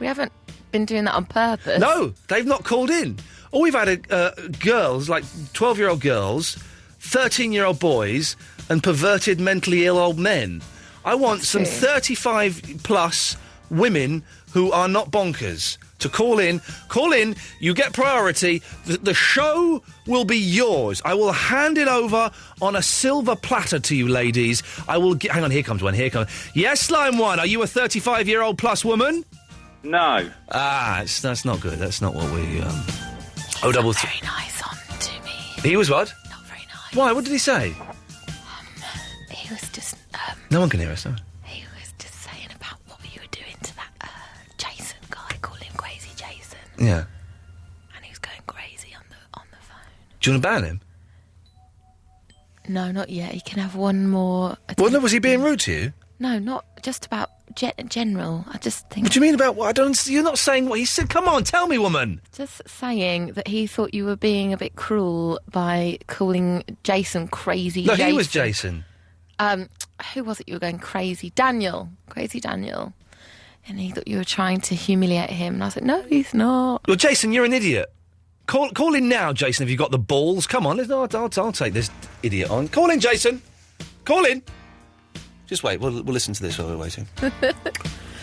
We haven't been doing that on purpose. No, they've not called in. All we've had are girls, like 12-year-old girls, 13-year-old boys, and perverted, mentally ill old men. I want some 35-plus women who are not bonkers to call in. Call in, you get priority. The show will be yours. I will hand it over on a silver platter to you, ladies. I will hang on, here comes one, Yes, line 1, are you a 35-year-old plus woman? No. That's not good. That's not what we, Very nice on to me. He was what? Not very nice. Why? What did he say? He was just, No one can hear us, no. he was just saying about what you were doing to that, Jason guy, call him Crazy Jason. Yeah. And he was going crazy on the phone. Do you want to ban him? No, not yet. He can have one more. Well, no, was he being rude to you? No, not just about general. I just think. What do you mean about what? I don't understand. You're not saying what he said. Come on, tell me, woman. Just saying that he thought you were being a bit cruel by calling Jason Crazy No, Jason. he was Jason. Who was it you were going crazy? Daniel. Crazy Daniel. And he thought you were trying to humiliate him. And I was like, no, he's not. Well, Jason, you're an idiot. Call in now, Jason, if you've got the balls. Come on, I'll take this idiot on. Call in, Jason. Call in. Just wait, we'll listen to this while we're waiting.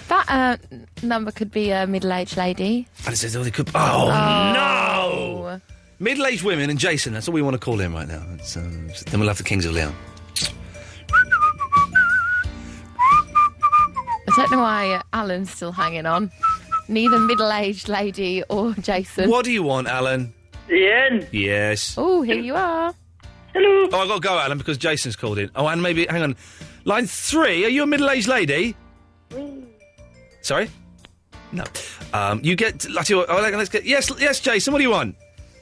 That number could be a middle-aged lady. And it says, oh, no! Middle-aged women and Jason, that's all we want to call in right now. Then we'll have the Kings of Leon. I don't know why Alan's still hanging on. Neither middle-aged lady or Jason. What do you want, Alan? Ian? Yes. Oh, here you are. Hello. Oh, I've got to go, Alan, because Jason's called in. Oh, and maybe, hang on. Line 3, are you a middle-aged lady? Sorry? No. You get... Let's get... Yes, Jason, what do you want?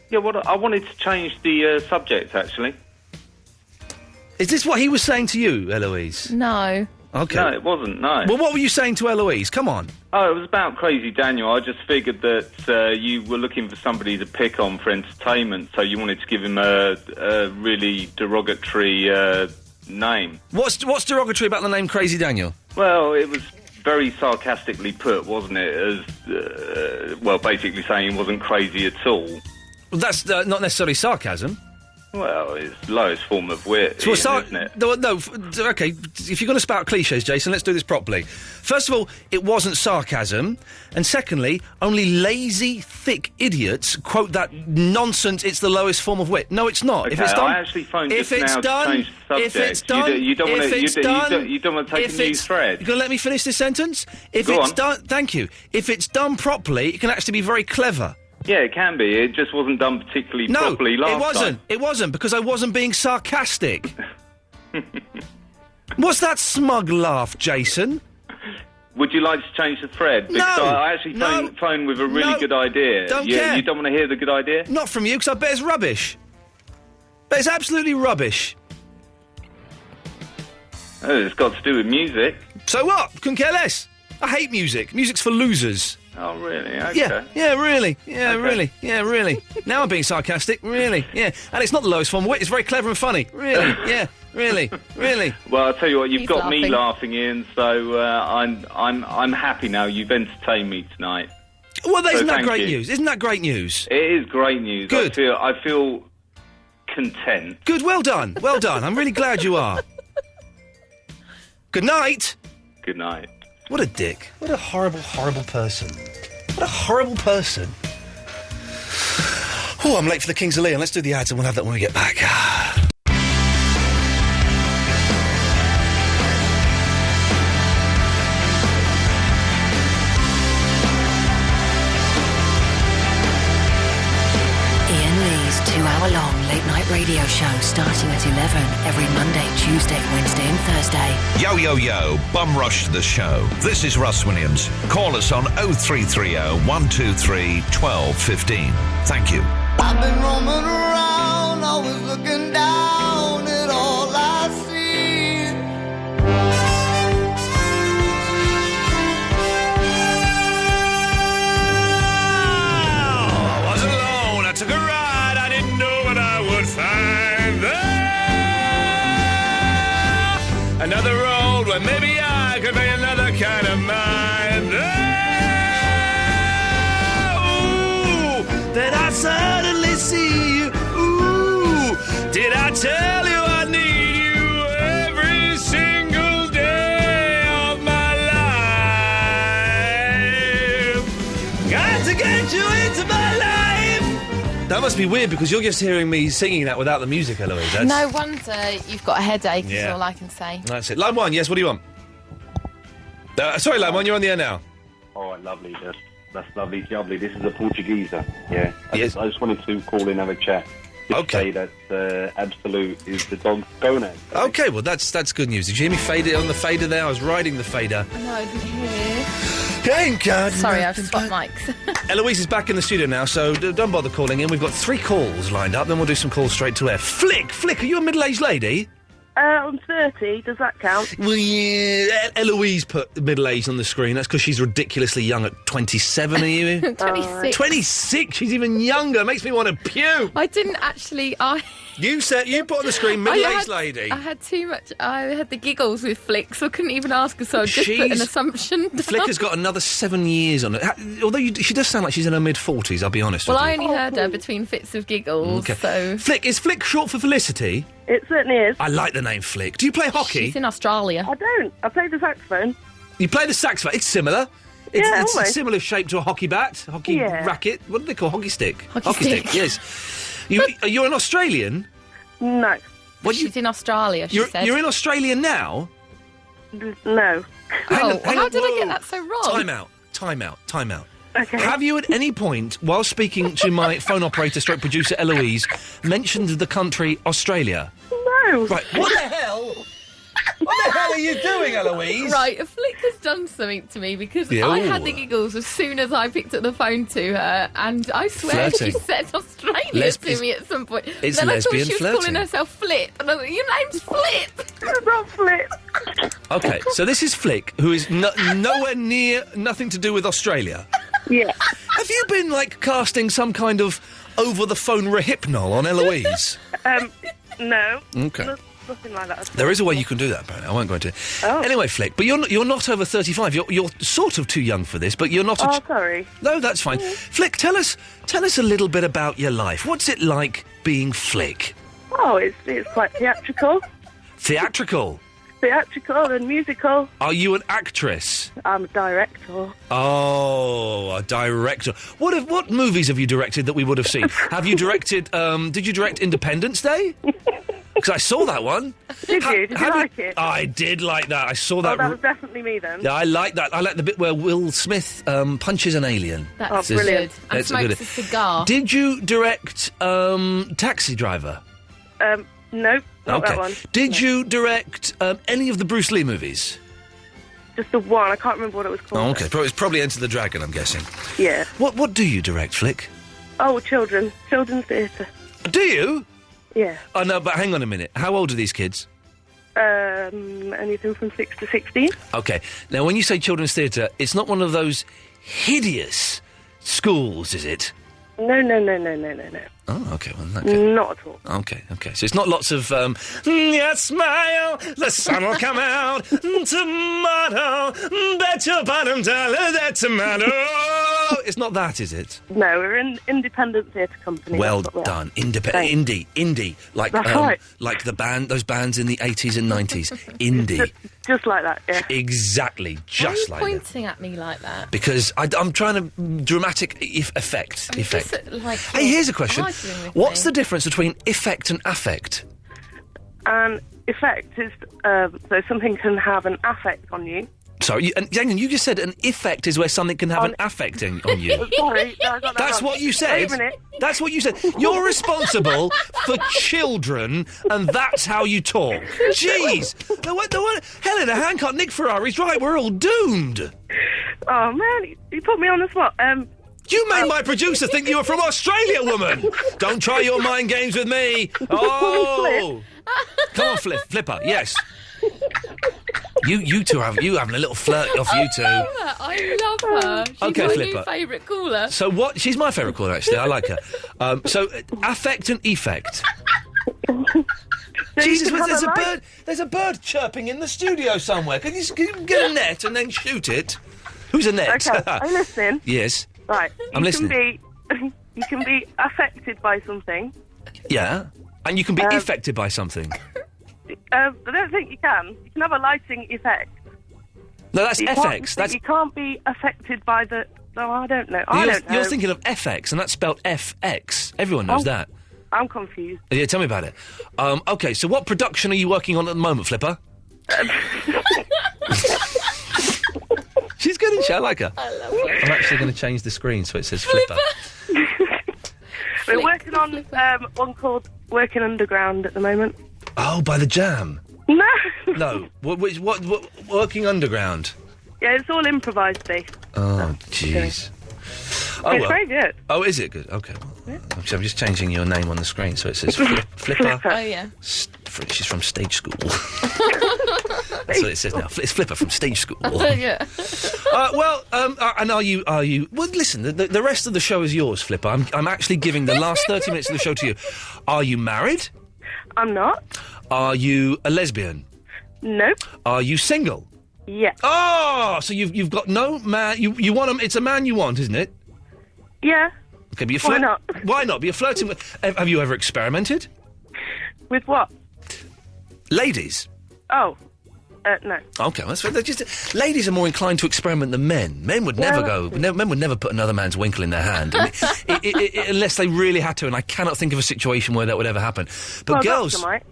Yeah, I wanted to change the subject, actually. Is this what he was saying to you, Eloise? No. Okay. No, it wasn't, no. Well, what were you saying to Eloise? Come on. Oh, it was about Crazy Daniel. I just figured that you were looking for somebody to pick on for entertainment, so you wanted to give him a really derogatory name. What's derogatory about the name Crazy Daniel? Well, it was very sarcastically put, wasn't it? As, basically saying he wasn't crazy at all. Well, that's not necessarily sarcasm. Well, it's the lowest form of wit, So, isn't it? No, okay, if you're going to spout cliches, Jason, let's do this properly. First of all, it wasn't sarcasm. And secondly, only lazy, thick idiots quote that nonsense, it's the lowest form of wit. No, it's not. Okay, If it's done, I actually phoned just now to change the subject. If it's done... You don't want to take a new thread. You're going to let me finish this sentence? If Go it's on. done... Thank you. If it's done properly, it can actually be very clever. Yeah, it can be. It just wasn't done particularly properly last time. It wasn't, because I wasn't being sarcastic. What's that smug laugh, Jason? Would you like to change the thread? Because I actually phoned with a really good idea. Don't care. You don't want to hear the good idea? Not from you, because I bet it's rubbish. But it's absolutely rubbish. Oh, it's got to do with music. So what? Couldn't care less. I hate music. Music's for losers. Oh, really? Okay. Yeah, really. Now I'm being sarcastic, really, yeah. And it's not the lowest form of wit, it's very clever and funny. Really, yeah, really. Well, I'll tell you what, you've He's got me laughing. laughing, Ian, so I'm happy now. You've entertained me tonight. Well, isn't that thank great you. news? Isn't that great news? It is great news. Good. I feel content. Good, well done. I'm really glad you are. Good night. Good night. What a dick. What a horrible, horrible person. What a horrible person. Oh, I'm late for the Kings of Leon. Let's do the ads and we'll have that when we get back. Iain Lee's 2-hour-long late-night radio show starting at 11 every Monday, Tuesday, Wednesday and Thursday. Yo, yo, yo, bum rush to the show. This is Russ Williams. Call us on 0330 123 1215. Thank you. I've been roaming around, always looking down at all I see. I was alone, I took a ride, I didn't know what I would find there. Another road where maybe I could be another kind of mind. Then I suddenly see you. Ooh, did I tell you I need you every single day of my life? That must be weird because you're just hearing me singing that without the music, Eloise. That's... No wonder you've got a headache, is Yeah. all I can say. That's it. Line 1, yes, what do you want? Sorry, Line 1, you're on the air now. Oh, lovely. That's lovely, lovely. This is a Portugueser. Yeah. Yes. I just wanted to call in and have a chat. Just say that Absolute is the dog's gonad. Okay, well, that's good news. Did you hear me fade it on the fader there? I was riding the fader. No, I didn't hear. Thank God. Sorry, I've swapped mics. Eloise is back in the studio now, so don't bother calling in. We've got 3 calls lined up, then we'll do some calls straight to air. Flick, are you a middle-aged lady? I'm 30. Does that count? Well, yeah. Eloise put middle-aged on the screen. That's because she's ridiculously young at 27, are you? 26. 26? She's even younger. Makes me want to puke. I didn't actually... You put on the screen middle-aged lady. I had too much... I had the giggles with Flick, so I couldn't even ask her, so I just put an assumption down. Flick has got another 7 years on it. Although she does sound like she's in her mid-40s, I'll be honest Well, with you. I only heard her between fits of giggles, so... Flick, is Flick short for Felicity? It certainly is. I like the name Flick. Do you play hockey? She's in Australia. I don't. I play the saxophone. You play the saxophone? It's similar. It's a almost. similar shape to a hockey bat, hockey racket. What do they call hockey stick? Hockey stick. Yes. You're an Australian? No. She's in Australia, she said. You're in Australia now? No. How did I get that so wrong? Time out. Okay. Have you at any point, while speaking to my phone operator stroke producer Eloise, mentioned the country Australia? No. Right, what the hell? What the hell are you doing, Eloise? Right, Flick has done something to me because Yeah, I ooh. had the giggles as soon as I picked up the phone to her, and I swear Flirting. she said Australia to me at some point. It's then I lesbian thought she was flirting. calling herself Flip, and I was like, your name's Flip! It's not Flip. Okay, so this is Flick, who is nowhere near, nothing to do with Australia. Yeah. Have you been, casting some kind of over-the-phone rehypnol on Eloise? No. Okay. Nothing like that. There is a way you can do that, apparently. I won't go into it. Oh. Anyway, Flick, but you're not over 35. You're sort of too young for this, but you're not... sorry. No, that's fine. Flick, tell us a little bit about your life. What's it like being Flick? Oh, it's quite theatrical. Theatrical? Theatrical and musical. Are you an actress? I'm a director. Oh, a director. What movies have you directed that we would have seen? Have you directed... did you direct Independence Day? Because I saw that one. Did you? Did you like it? I did like that. I saw that. Oh, that was definitely me then. Yeah, I like that. I like the bit where Will Smith punches an alien. That's brilliant. And That's smokes good. a cigar. Did you direct Taxi Driver? No, not that one. Did you direct any of the Bruce Lee movies? Just the one. I can't remember what it was called. Oh, okay. It's probably Enter the Dragon, I'm guessing. Yeah. What do you direct, Flick? Oh, children's theatre. Do you? Yeah. Oh, no, but hang on a minute. How old are these kids? Anything from 6 to 16. Okay. Now, when you say children's theatre, it's not one of those hideous schools, is it? No. Oh, okay. Well, okay. Not at all. Okay. So it's not lots of, yeah, smile, the sun will come out, tomato, bet your bottom dollar that tomato. It's not that, is it? No, we're an independent theatre company. Well That's what we are. done. Indie. Like, That's right. like those bands in the 80s and 90s. Indie. Just like that, yeah. Exactly, just Why like are you that. pointing at me like that? Because I'm trying to dramatic effect. Just, Hey, here's a question. arguing with What's me. the difference between effect and affect? An effect is, so something can have an affect on you. Sorry, Iain, you just said an effect is where something can have an affect on you. Sorry, no, I got that That's wrong. what you said. Wait a minute. That's what you said. You're responsible for children, and that's how you talk. Jeez. No, Helena Hancock, Nick Ferrari's right. We're all doomed. Oh, man, you put me on the spot. You made my producer think you were from Australia, woman. Don't try your mind games with me. Oh. Come on, Flipper, yes. You two having a little flirt off you two. I love her. She's Okay, my Flipper. new favourite caller. So what? She's my favourite caller, actually. I like her. So affect and effect. Jesus, there's a bird chirping in the studio somewhere. Can you get a net and then shoot it? Who's a net? Okay, are you listening? Yes. Right. I'm listening. You can be affected by something. Yeah. And you can be affected by something. I don't think you can. You can have a lighting effect. No, that's You FX. You can't be affected by the No, I don't know. You're thinking of FX, and that's spelled FX. Everyone knows that. I'm confused. Yeah, tell me about it. OK, so what production are you working on at the moment, Flipper? She's good, isn't she? I like her. I love her. I'm actually going to change the screen so it says Flipper. We're working on one called Working Underground at the moment. Oh, by the Jam? No. No. What Working Underground? Yeah, it's all improvised based. Oh, jeez. It's very good. Oh, is it good? OK. Well, I'm just changing your name on the screen so it says Flipper. Oh, yeah. She's from stage school. That's what it says now. It's Flipper from stage school. Yeah. And are you? Well, listen. The rest of the show is yours, Flipper. I'm actually giving the last 30 minutes of the show to you. Are you married? I'm not. Are you a lesbian? Nope. Are you single? Yeah. Oh, so you've got no man. You want him? It's a man you want, isn't it? Yeah. Okay, but Why not? Why not? But you're flirting with. Have you ever experimented? With what? Ladies. Oh. No. Okay, well, that's just ladies are more inclined to experiment than men. Men would never go. Men would never put another man's winkle in their hand, I mean, unless they really had to. And I cannot think of a situation where that would ever happen. But girls. A doctor might.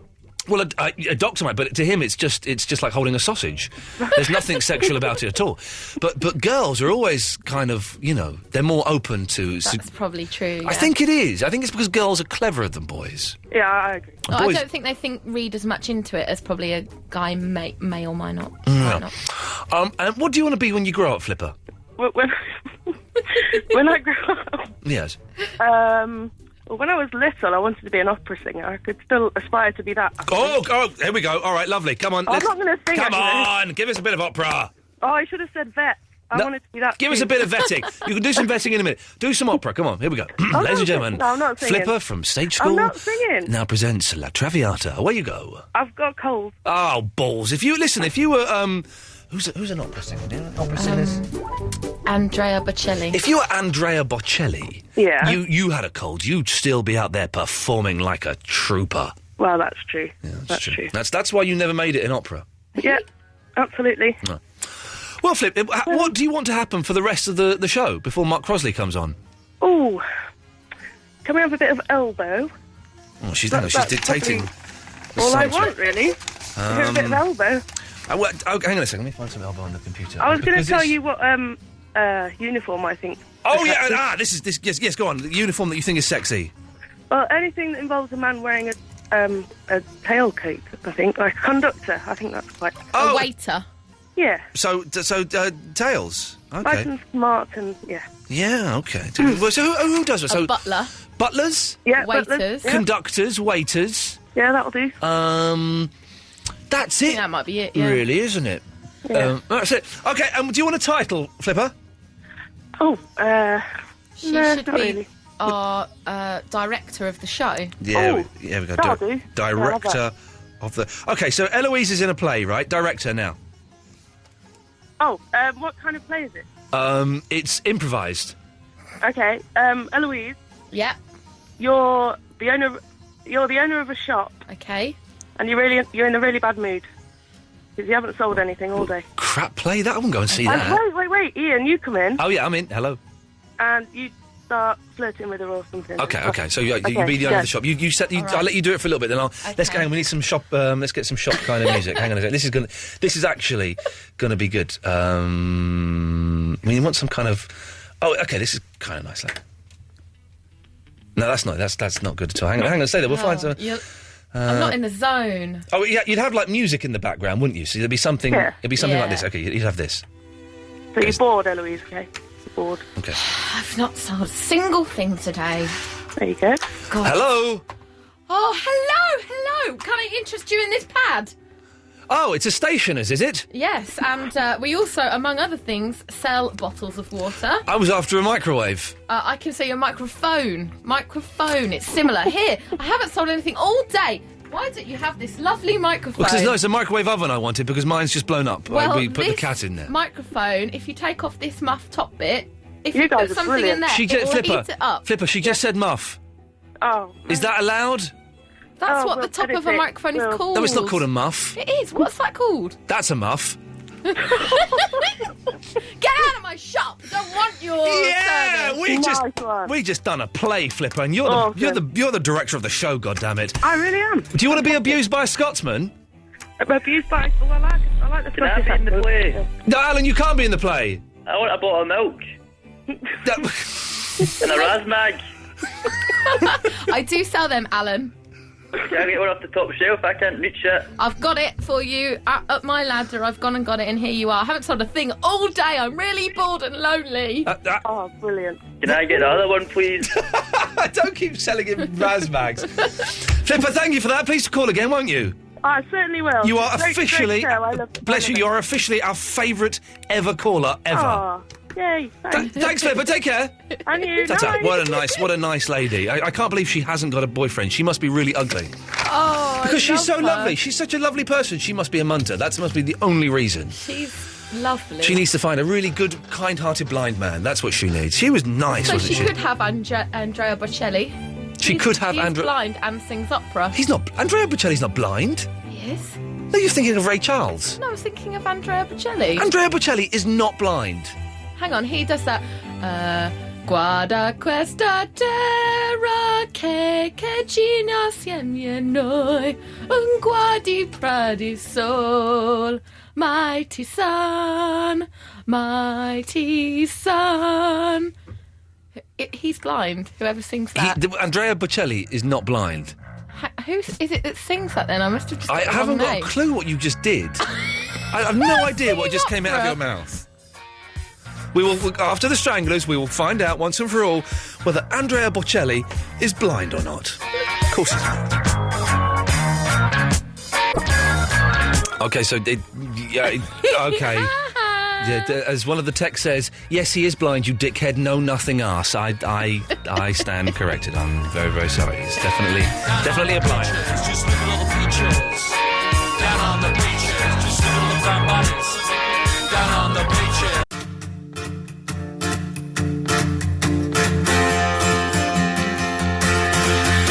Well, a doctor might, but to him it's just like holding a sausage. There's nothing sexual about it at all. But girls are always kind of, they're more open to. That's probably true. Yeah. I think it is. I think it's because girls are cleverer than boys. Yeah, I agree. I don't think they read as much into it as probably a guy may or might not. And what do you want to be when you grow up, Flipper? When I grow up. Yes. Well, when I was little, I wanted to be an opera singer. I could still aspire to be that. Oh, here we go. All right, lovely. Come on. I'm not going to sing. Come on, give us a bit of opera. Oh, I should have said vet. I wanted to be that. Give us a bit of vetting. You can do some vetting in a minute. Do some opera. Come on, here we go. Ladies and gentlemen, no, I'm not singing. Flipper from Stage School I'm not singing. now presents La Traviata. Away you go. I've got cold. Oh, balls. If you were, who's an opera singer? Do you know opera singers? Andrea Bocelli. If you were Andrea Bocelli, yeah, you had a cold, you'd still be out there performing like a trooper. Well, that's true. Yeah, that's true. That's why you never made it in opera. Yeah, absolutely. No. Well, Flip, what do you want to happen for the rest of the show before Mark Crosley comes on? Oh, can we have a bit of elbow? Oh, she's dictating. All I want, really. A bit of elbow. Hang on a second, let me find some elbow on the computer. I was going to tell you what uniform I think. Oh, yeah, yes, go on. The uniform that you think is sexy. Well, anything that involves a man wearing a tailcoat, I think, like a conductor. I think that's quite... A waiter. Yeah. So tails. Okay. Nice and smart and, yeah. Yeah, okay. So who does it? So a butler. Butlers? Yeah, waiters. Butlers, yeah. Conductors, waiters. Yeah, that'll do. That's it. That might be it, yeah. Really, isn't it? Yeah. That's it. Okay, do you want a title, Flipper? Oh, she no, should not be really. our director of the show. Yeah, we go. that'll do. Director of the... Okay, so Eloise is in a play, right? Director now. Oh, what kind of play is it? It's improvised. Okay, Eloise. Yeah. You're the owner of a shop. Okay. And you're in a really bad mood because you haven't sold anything all day. Crap play, that I wouldn't go and see that. Wait, Ian, you come in. Oh yeah, I'm in. Hello. And you start flirting with her or something. Okay. So you be the owner of the shop. You set. Right. I'll let you do it for a little bit. Then let's go. We need some shop. Let's get some shop kind of music. Hang on a second. This is actually gonna be good. We want some kind of. Oh, okay. This is kind of nice. Like. No, that's not. That's not good at all. Hang on. Stay there. We'll find some. I'm not in the zone. Oh, yeah, you'd have, like, music in the background, wouldn't you? So there'd be something... Yeah. It'd be something like this. Okay, you'd have this. So you're bored, Eloise, okay? You're bored. Okay. I've not sold a single thing today. There you go. God. Hello? Oh, hello. Can I interest you in this pad? Oh, it's a stationer's, is it? Yes, and we also, among other things, sell bottles of water. I was after a microwave. I can say a microphone. It's similar. Here, I haven't sold anything all day. Why don't you have this lovely microphone? Because it's a microwave oven I wanted, because mine's just blown up. Well, we put the cat in there. Microphone, if you take off this muff top bit, if You you guys put are something brilliant. in there, Flipper, heat it up. Flipper, she just said muff. Oh. Is that allowed? That's what we'll the top edit of a it. microphone is called. No, it's not called a muff. It is. What's that called? That's a muff. Get out of my shop! I don't want your service. we just done a play, Flipper, and you're the director of the show. Goddammit! I really am. Do you want to be abused by a Scotsman? Abused by? Oh, I like the Can I be in the play? No, Alan, you can't be in the play. I want a bottle of milk. And a Razmag. I do sell them, Alan. Can I get one off the top shelf? I can't reach it. I've got it for you up my ladder. I've gone and got it, and here you are. I haven't sold a thing all day. I'm really bored and lonely. Oh, brilliant. Can I get the other one, please? Don't keep selling him Razmags. Flipper, thank you for that. Please call again, won't you? I certainly will. You are Great officially, show. I love bless you, it. you're officially our favourite ever caller ever. Oh, yay. Thanks. Thanks, Flipper. Take care. And you. Ta-ta. Bye. What a nice lady. I can't believe she hasn't got a boyfriend. She must be really ugly. Oh, Because she's so her. lovely. She's such a lovely person. She must be a munter. That must be the only reason. She's lovely. She needs to find a really good, kind-hearted blind man. That's what she needs. She was nice, So wasn't she could have Andrea Bocelli. She could have He's Andrea... blind and sings opera. He's not... Andrea Bocelli's not blind. He is. No, you're thinking of Ray Charles. No, I was thinking of Andrea Bocelli. Andrea Bocelli is not blind. Hang on, he does that. Guarda questa terra che gira assieme a noi, un guardi pradi sol, mighty sun, mighty sun. He's blind. Whoever sings that. Andrea Bocelli is not blind. Who is it that sings that? Then I must have just. I got the haven't wrong got name. a clue what you just did. I have no idea what just came out of your mouth. We will, after the Stranglers, we will find out once and for all whether Andrea Bocelli is blind or not. Of course he's not. Okay, so okay. Yeah, as one of the texts says, yes, he is blind, you dickhead, know nothing arse. I stand corrected. I'm very, very sorry. He's definitely a blind. It's just little peaches down on the beaches. Just little fine bodies down on the beaches.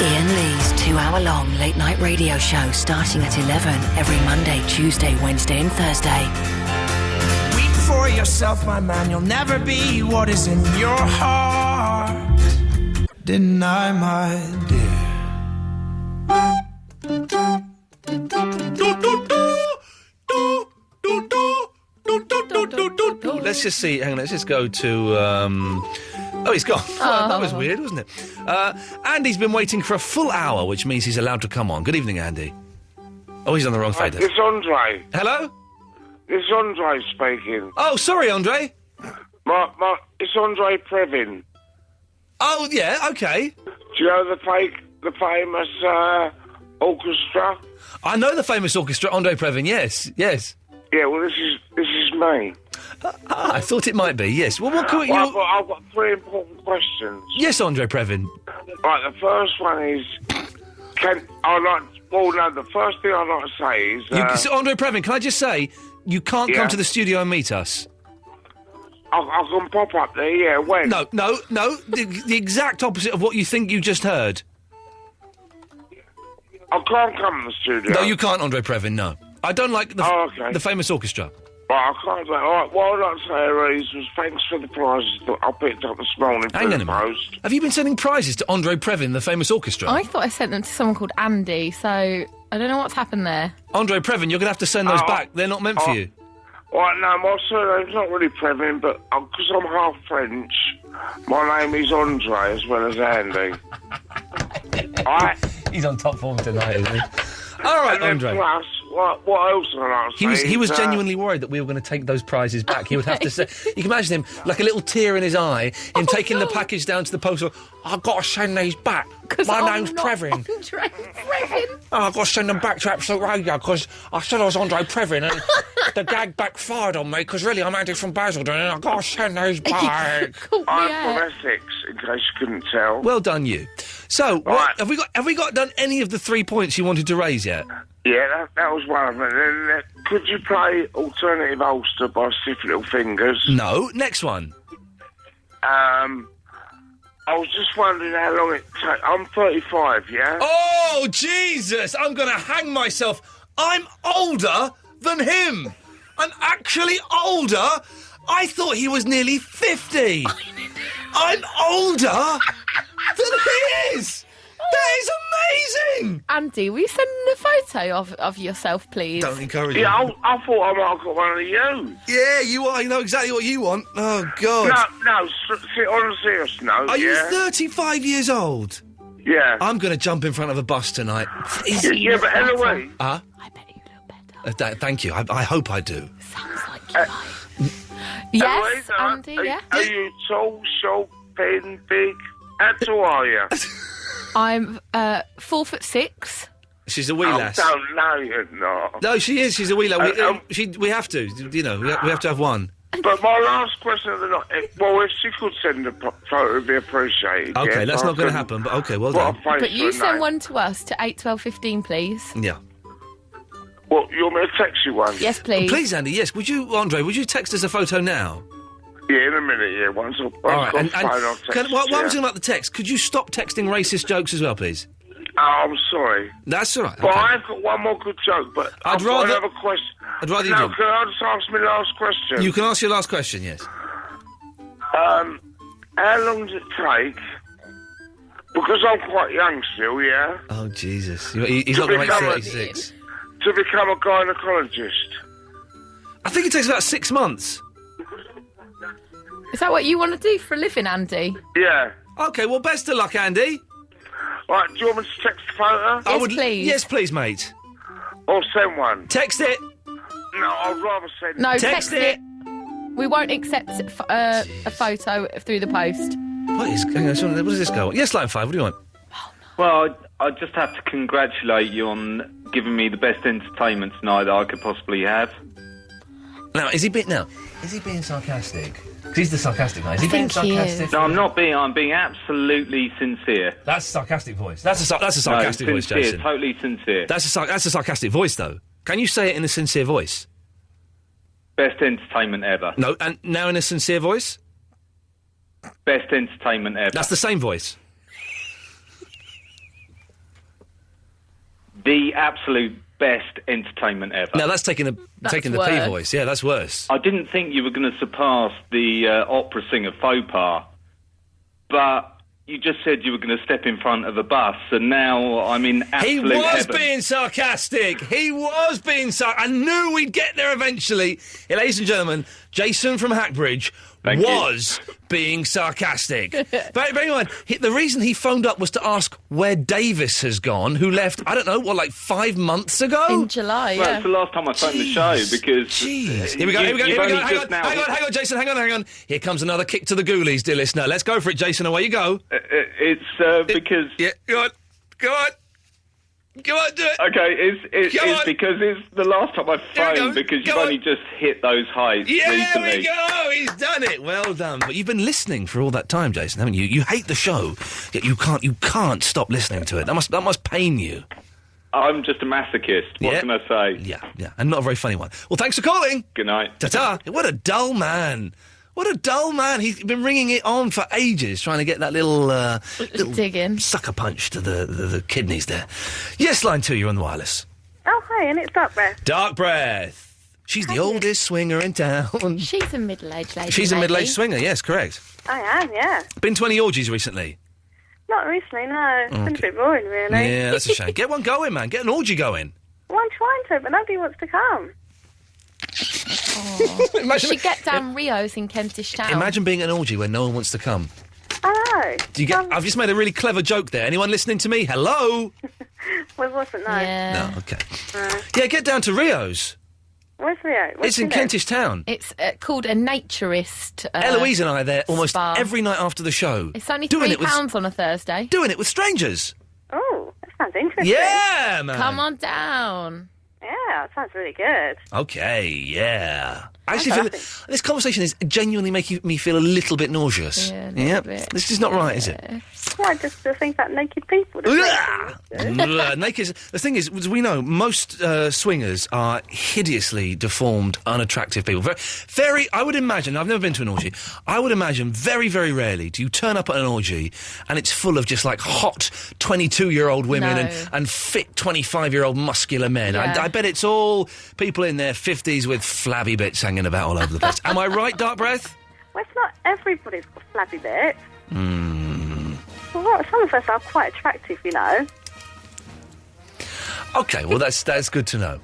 Iain Lee's 2-hour-long late-night radio show starting at 11 every Monday, Tuesday, Wednesday and Thursday. Weep for yourself, my man. You'll never be what is in your heart. Deny, my dear. Let's just see. Hang on. Let's just go to. Oh, he's gone. That was weird, wasn't it? Andy's been waiting for a full hour, which means he's allowed to come on. Good evening, Andy. Oh, he's on the wrong fader. It's Andre. Hello? It's Andre speaking. Oh, sorry, Andre. It's Andre Previn. Oh, yeah, okay. Do you know the famous orchestra? I know the famous orchestra, Andre Previn, yes. Yeah, well, this is me. I thought it might be, yes. Well, what could I've got three important questions. Yes, Andre Previn. Right, the first one is, the first thing I'd like to say is... So Andre Previn, can I just say, you can't come to the studio and meet us? I can pop up there, yeah, when? No, the exact opposite of what you think you just heard. I can't come to the studio. No, you can't, Andre Previn, no. I don't like the famous orchestra. Right, I can't say. All right, what I'd like to say, Reese, was thanks for the prizes that I picked up this morning. Hang on a minute. Have you been sending prizes to Andre Previn, the famous orchestra? I thought I sent them to someone called Andy, so I don't know what's happened there. Andre Previn, you're going to have to send those back. They're not meant for you. Right, no, my surname's not really Previn, but because I'm half French, my name is Andre as well as Andy. All right? He's on top form tonight, isn't he? All right, Andre. Plus, what else would I like to say? He was genuinely worried that we were going to take those prizes back. He would have to say... You can imagine him, like a little tear in his eye, him taking the package down to the post office. I've got to send these back. My name's Previn. Andre Previn. Oh, I've got to send them back to Absolute Radio because I said I was Andre Previn and the gag backfired on me because really I'm Andy from Basildon and I've got to send those back. I'm from Essex, in case you couldn't tell. Well done, you. So, have we got done any of the 3 points you wanted to raise yet? Yeah, that was one of them. Then, could you play Alternative Ulster by Stiff Little Fingers? No. Next one. I was just wondering how long it takes. I'm 35, yeah? Oh, Jesus! I'm going to hang myself. I'm older than him. I'm actually older. I thought he was nearly 50. I'm older than he is. That is amazing. Andy, will you send a photo of yourself, please? Don't encourage Yeah, him. I thought I might have got one of you. Yeah, you are. You know exactly what you want. Oh, God. On a serious note, Are you yeah? 35 years old? Yeah. I'm going to jump in front of a bus tonight. Yeah, but Eloise... I bet you look better. Thank you. I hope I do. Yes, Andy, yeah? Are you tall, short, thin, big? How tall are you? I'm 4'6". She's a wee lass. No, you're not. No, she is. She's a wee lass. We have to. You know, we have to have one. But my last question of the night... Well, if she could send a photo, it'd be appreciated. Okay, yeah, that's not going to happen, but okay, well done. But you send one to us to 81215, please. Yeah. What, you want me to text you one? Yes, please. Please, Andy, yes. Andre, would you text us a photo now? Yeah, in a minute, yeah. Once I've All right, got phone, I'll text while you. we're talking about the text, could you stop texting racist jokes as well, please? Oh, I'm sorry. That's all right. But okay. I've got one more good joke, but I'd I've rather- got another question. I'd rather you No, do. can I just ask my last question? You can ask your last question, yes. How long does it take? Because I'm quite young still, yeah? Oh, Jesus. He's not going to make 36. To become a gynaecologist. I think it takes about 6 months. Is that what you want to do for a living, Andy? Yeah. Okay, well, best of luck, Andy. Right, do you want me to text the photo? Please. Yes, please, mate. Or send one? Text it. No, I'd rather send No, text it. We won't accept a photo through the post. Hang on, what does this go? Yes, line 5, what do you want? Well, I just have to congratulate you on giving me the best entertainment tonight that I could possibly have. Now, is he being sarcastic? Because he's the sarcastic guy. Is he being sarcastic? No, I'm not being. I'm being absolutely sincere. That's a sarcastic voice. That's a sarcastic No, voice, sincere, Jason. totally sincere. That's a sarcastic voice, though. Can you say it in a sincere voice? Best entertainment ever. No, and now in a sincere voice? Best entertainment ever. That's the same voice. The absolute best entertainment ever. Now that's taking the P voice. Yeah, that's worse. I didn't think you were going to surpass the opera singer faux pas, but you just said you were going to step in front of a bus, and now I'm in absolute He was heaven. being sarcastic. He was being I knew we'd get there eventually. Hey, ladies and gentlemen, Jason from Hackbridge was being sarcastic. Bear in mind, the reason he phoned up was to ask where Davis has gone, who left, I don't know, 5 months ago? In July, Well, it's the last time I phoned the show because... Jeez. Here we go. Hang on, Jason, hang on. Here comes another kick to the ghoulies, dear listener. Let's go for it, Jason. Away you go. It's because... Yeah, go on. Go on, do it. Okay, it's because it's the last time I phoned because you've only just hit those heights recently. There we go. He's done it. Well done. But you've been listening for all that time, Jason, haven't you? You hate the show, yet you can't stop listening to it. That must pain you. I'm just a masochist. What can I say? Yeah, and not a very funny one. Well, thanks for calling. Good night. Ta-ta. What a dull man. What a dull man. He's been ringing it on for ages, trying to get that little dig in. Sucker punch to the kidneys there. Yes, line 2, you're on the wireless. Oh, hi, and it's Dark Breath. Dark Breath. She's the oldest swinger in town. She's a middle-aged lady. She's a middle-aged swinger, yes, correct. I am, yeah. Been to any orgies recently? Not recently, no. It's been a bit boring, really. Yeah, that's a shame. Get one going, man. Get an orgy going. Well, I'm trying to, but nobody wants to come. We should get down Rio's in Kentish Town. Imagine being at an orgy where no one wants to come. I know. I've just made a really clever joke there. Anyone listening to me? Hello? Well, it wasn't, no. Yeah. No, okay. Yeah, get down to Rio's. Where's Rio? It's in Kentish Town. It's called a naturist. Eloise and I are there almost spa. every night after the show. It's only doing £3 on a Thursday. Doing it with strangers. Oh, that sounds interesting. Yeah, man. Come on down. Yeah, that sounds really good. Okay, yeah. I actually feel this conversation is genuinely making me feel a little bit nauseous. Yeah, a Yeah, little bit. this is not right, is it? Why, just the thing about naked people. Naked. The thing is, as we know, most swingers are hideously deformed, unattractive people. Very. I would imagine. I've never been to an orgy. I would imagine very, very rarely do you turn up at an orgy and it's full of just like hot 22-year-old women and fit 25-year-old muscular men. Yeah. I bet it's all people in their 50s with flabby bits hanging about all over the place. Am I right, Dark Breath? Well, it's not everybody's got flabby bits. Hmm. Well, some of us are quite attractive, you know. Okay, well that's good to know.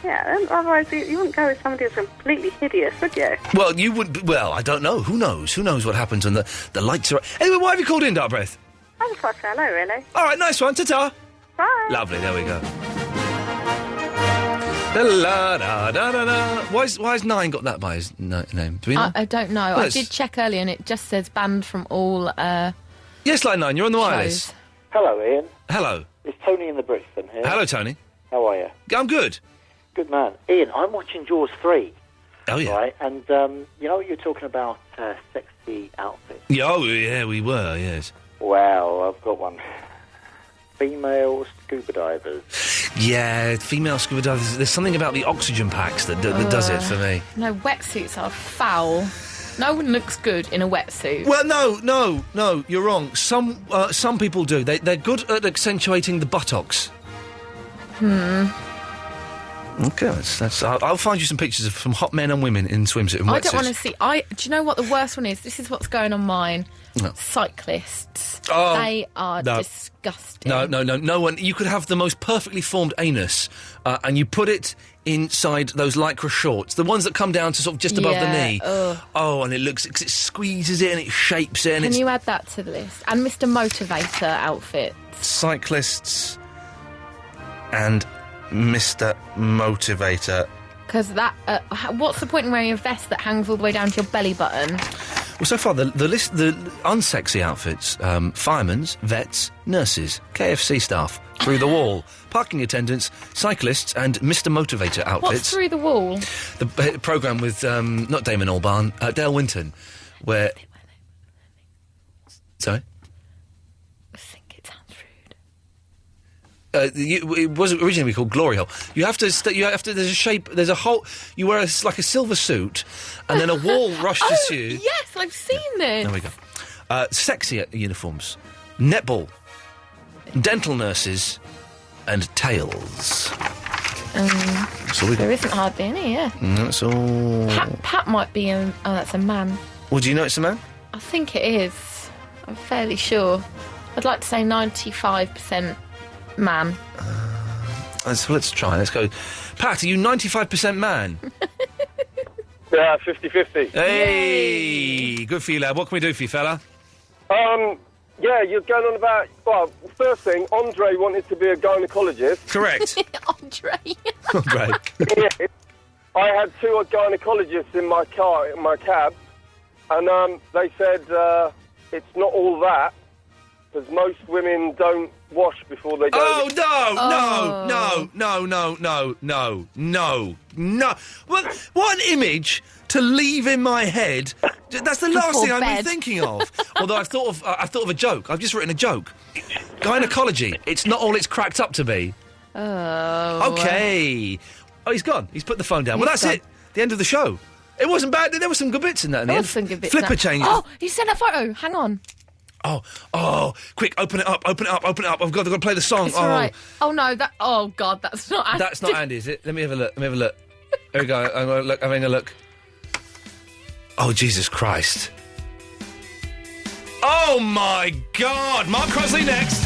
Yeah, otherwise you wouldn't go with somebody who's completely hideous, would you? Well, you would. Well, I don't know. Who knows? Who knows what happens when the lights are. Anyway, why have you called in, Dark Breath? I just want to say hello, really. All right, nice one. Ta-ta. Bye. Lovely. There we go. Da-la-da-da-da-da. Why's Nine got that by his name? Do we know? I don't know. Well, I did check earlier and it just says banned from all Yes, Line 9, you're on the wireless. shows. Hello, Ian. Hello. It's Tony in the Brixton here. Hello, Tony. How are you? I'm good. Good man. Ian, I'm watching Jaws 3. Oh, yeah. Right, and you know what you're talking about sexy outfits? Yeah, oh, yeah, we were, yes. Well, I've got one. Female scuba divers. Yeah, female scuba divers. There's something about the oxygen packs that does it for me. No, wetsuits are foul. No one looks good in a wetsuit. Well, no, you're wrong. Some people do. They're good at accentuating the buttocks. Okay, that's. I'll find you some pictures of some hot men and women in swimsuit and wetsuits. I don't want to see. Do you know what the worst one is? This is what's going on mine. No. Cyclists. Oh, they are no. disgusting. No one. You could have the most perfectly formed anus, and you put it inside those lycra shorts, the ones that come down to sort of just above the knee. Ugh. Oh, and it squeezes it and it shapes it. And Can you add that to the list? And Mr. Motivator outfits. Cyclists and Mr. Motivator. Because that, what's the point in wearing a vest that hangs all the way down to your belly button? Well, so far, the list, the unsexy outfits, firemen's, vets, nurses, KFC staff, through the wall, parking attendants, cyclists, and Mr. Motivator outfits. What's through the wall? The programme with, not Damon Albarn, Dale Winton, where... Sorry? I think it sounds rude. It was originally called Glory Hole. You have to. There's a shape. There's a hole. You wear like a silver suit, and then a wall rushes you. Yes, I've seen this. There we go. Sexy uniforms, netball, dental nurses, and tails. That's all we got. There isn't hardly any. Yeah. That's all. Pat might be. That's a man. Well, do you know it's a man? I think it is. I'm fairly sure. I'd like to say 95%. Man. Let's try. Let's go. Pat, are you 95% man? Yeah, 50-50. Hey! Good for you, lad. What can we do for you, fella? Yeah, you're going on about... Well, first thing, Andre wanted to be a gynaecologist. Correct. Andre. Andre. Yeah. I had two gynecologists in my car, in my cab, and they said it's not all that, because most women don't wash before they go. Oh, no. What an image to leave in my head. That's the last thing I've been thinking of. Although I've thought of a joke. I've just written a joke. Gynecology. It's not all it's cracked up to be. Oh. Okay. Oh, he's gone. He's put the phone down. Well, that's it. The end of the show. It wasn't bad. There were some good bits in that in the end. Some good bits. Flipper changes. Oh, he sent a photo. Hang on. Oh, quick, open it up. I've got to play the song. It's all right. Oh, no, oh, God, that's not Andy. That's not Andy, is it? Let me have a look. Here we go. I'm having a look. Oh, Jesus Christ. Oh, my God. Mark Crosley next.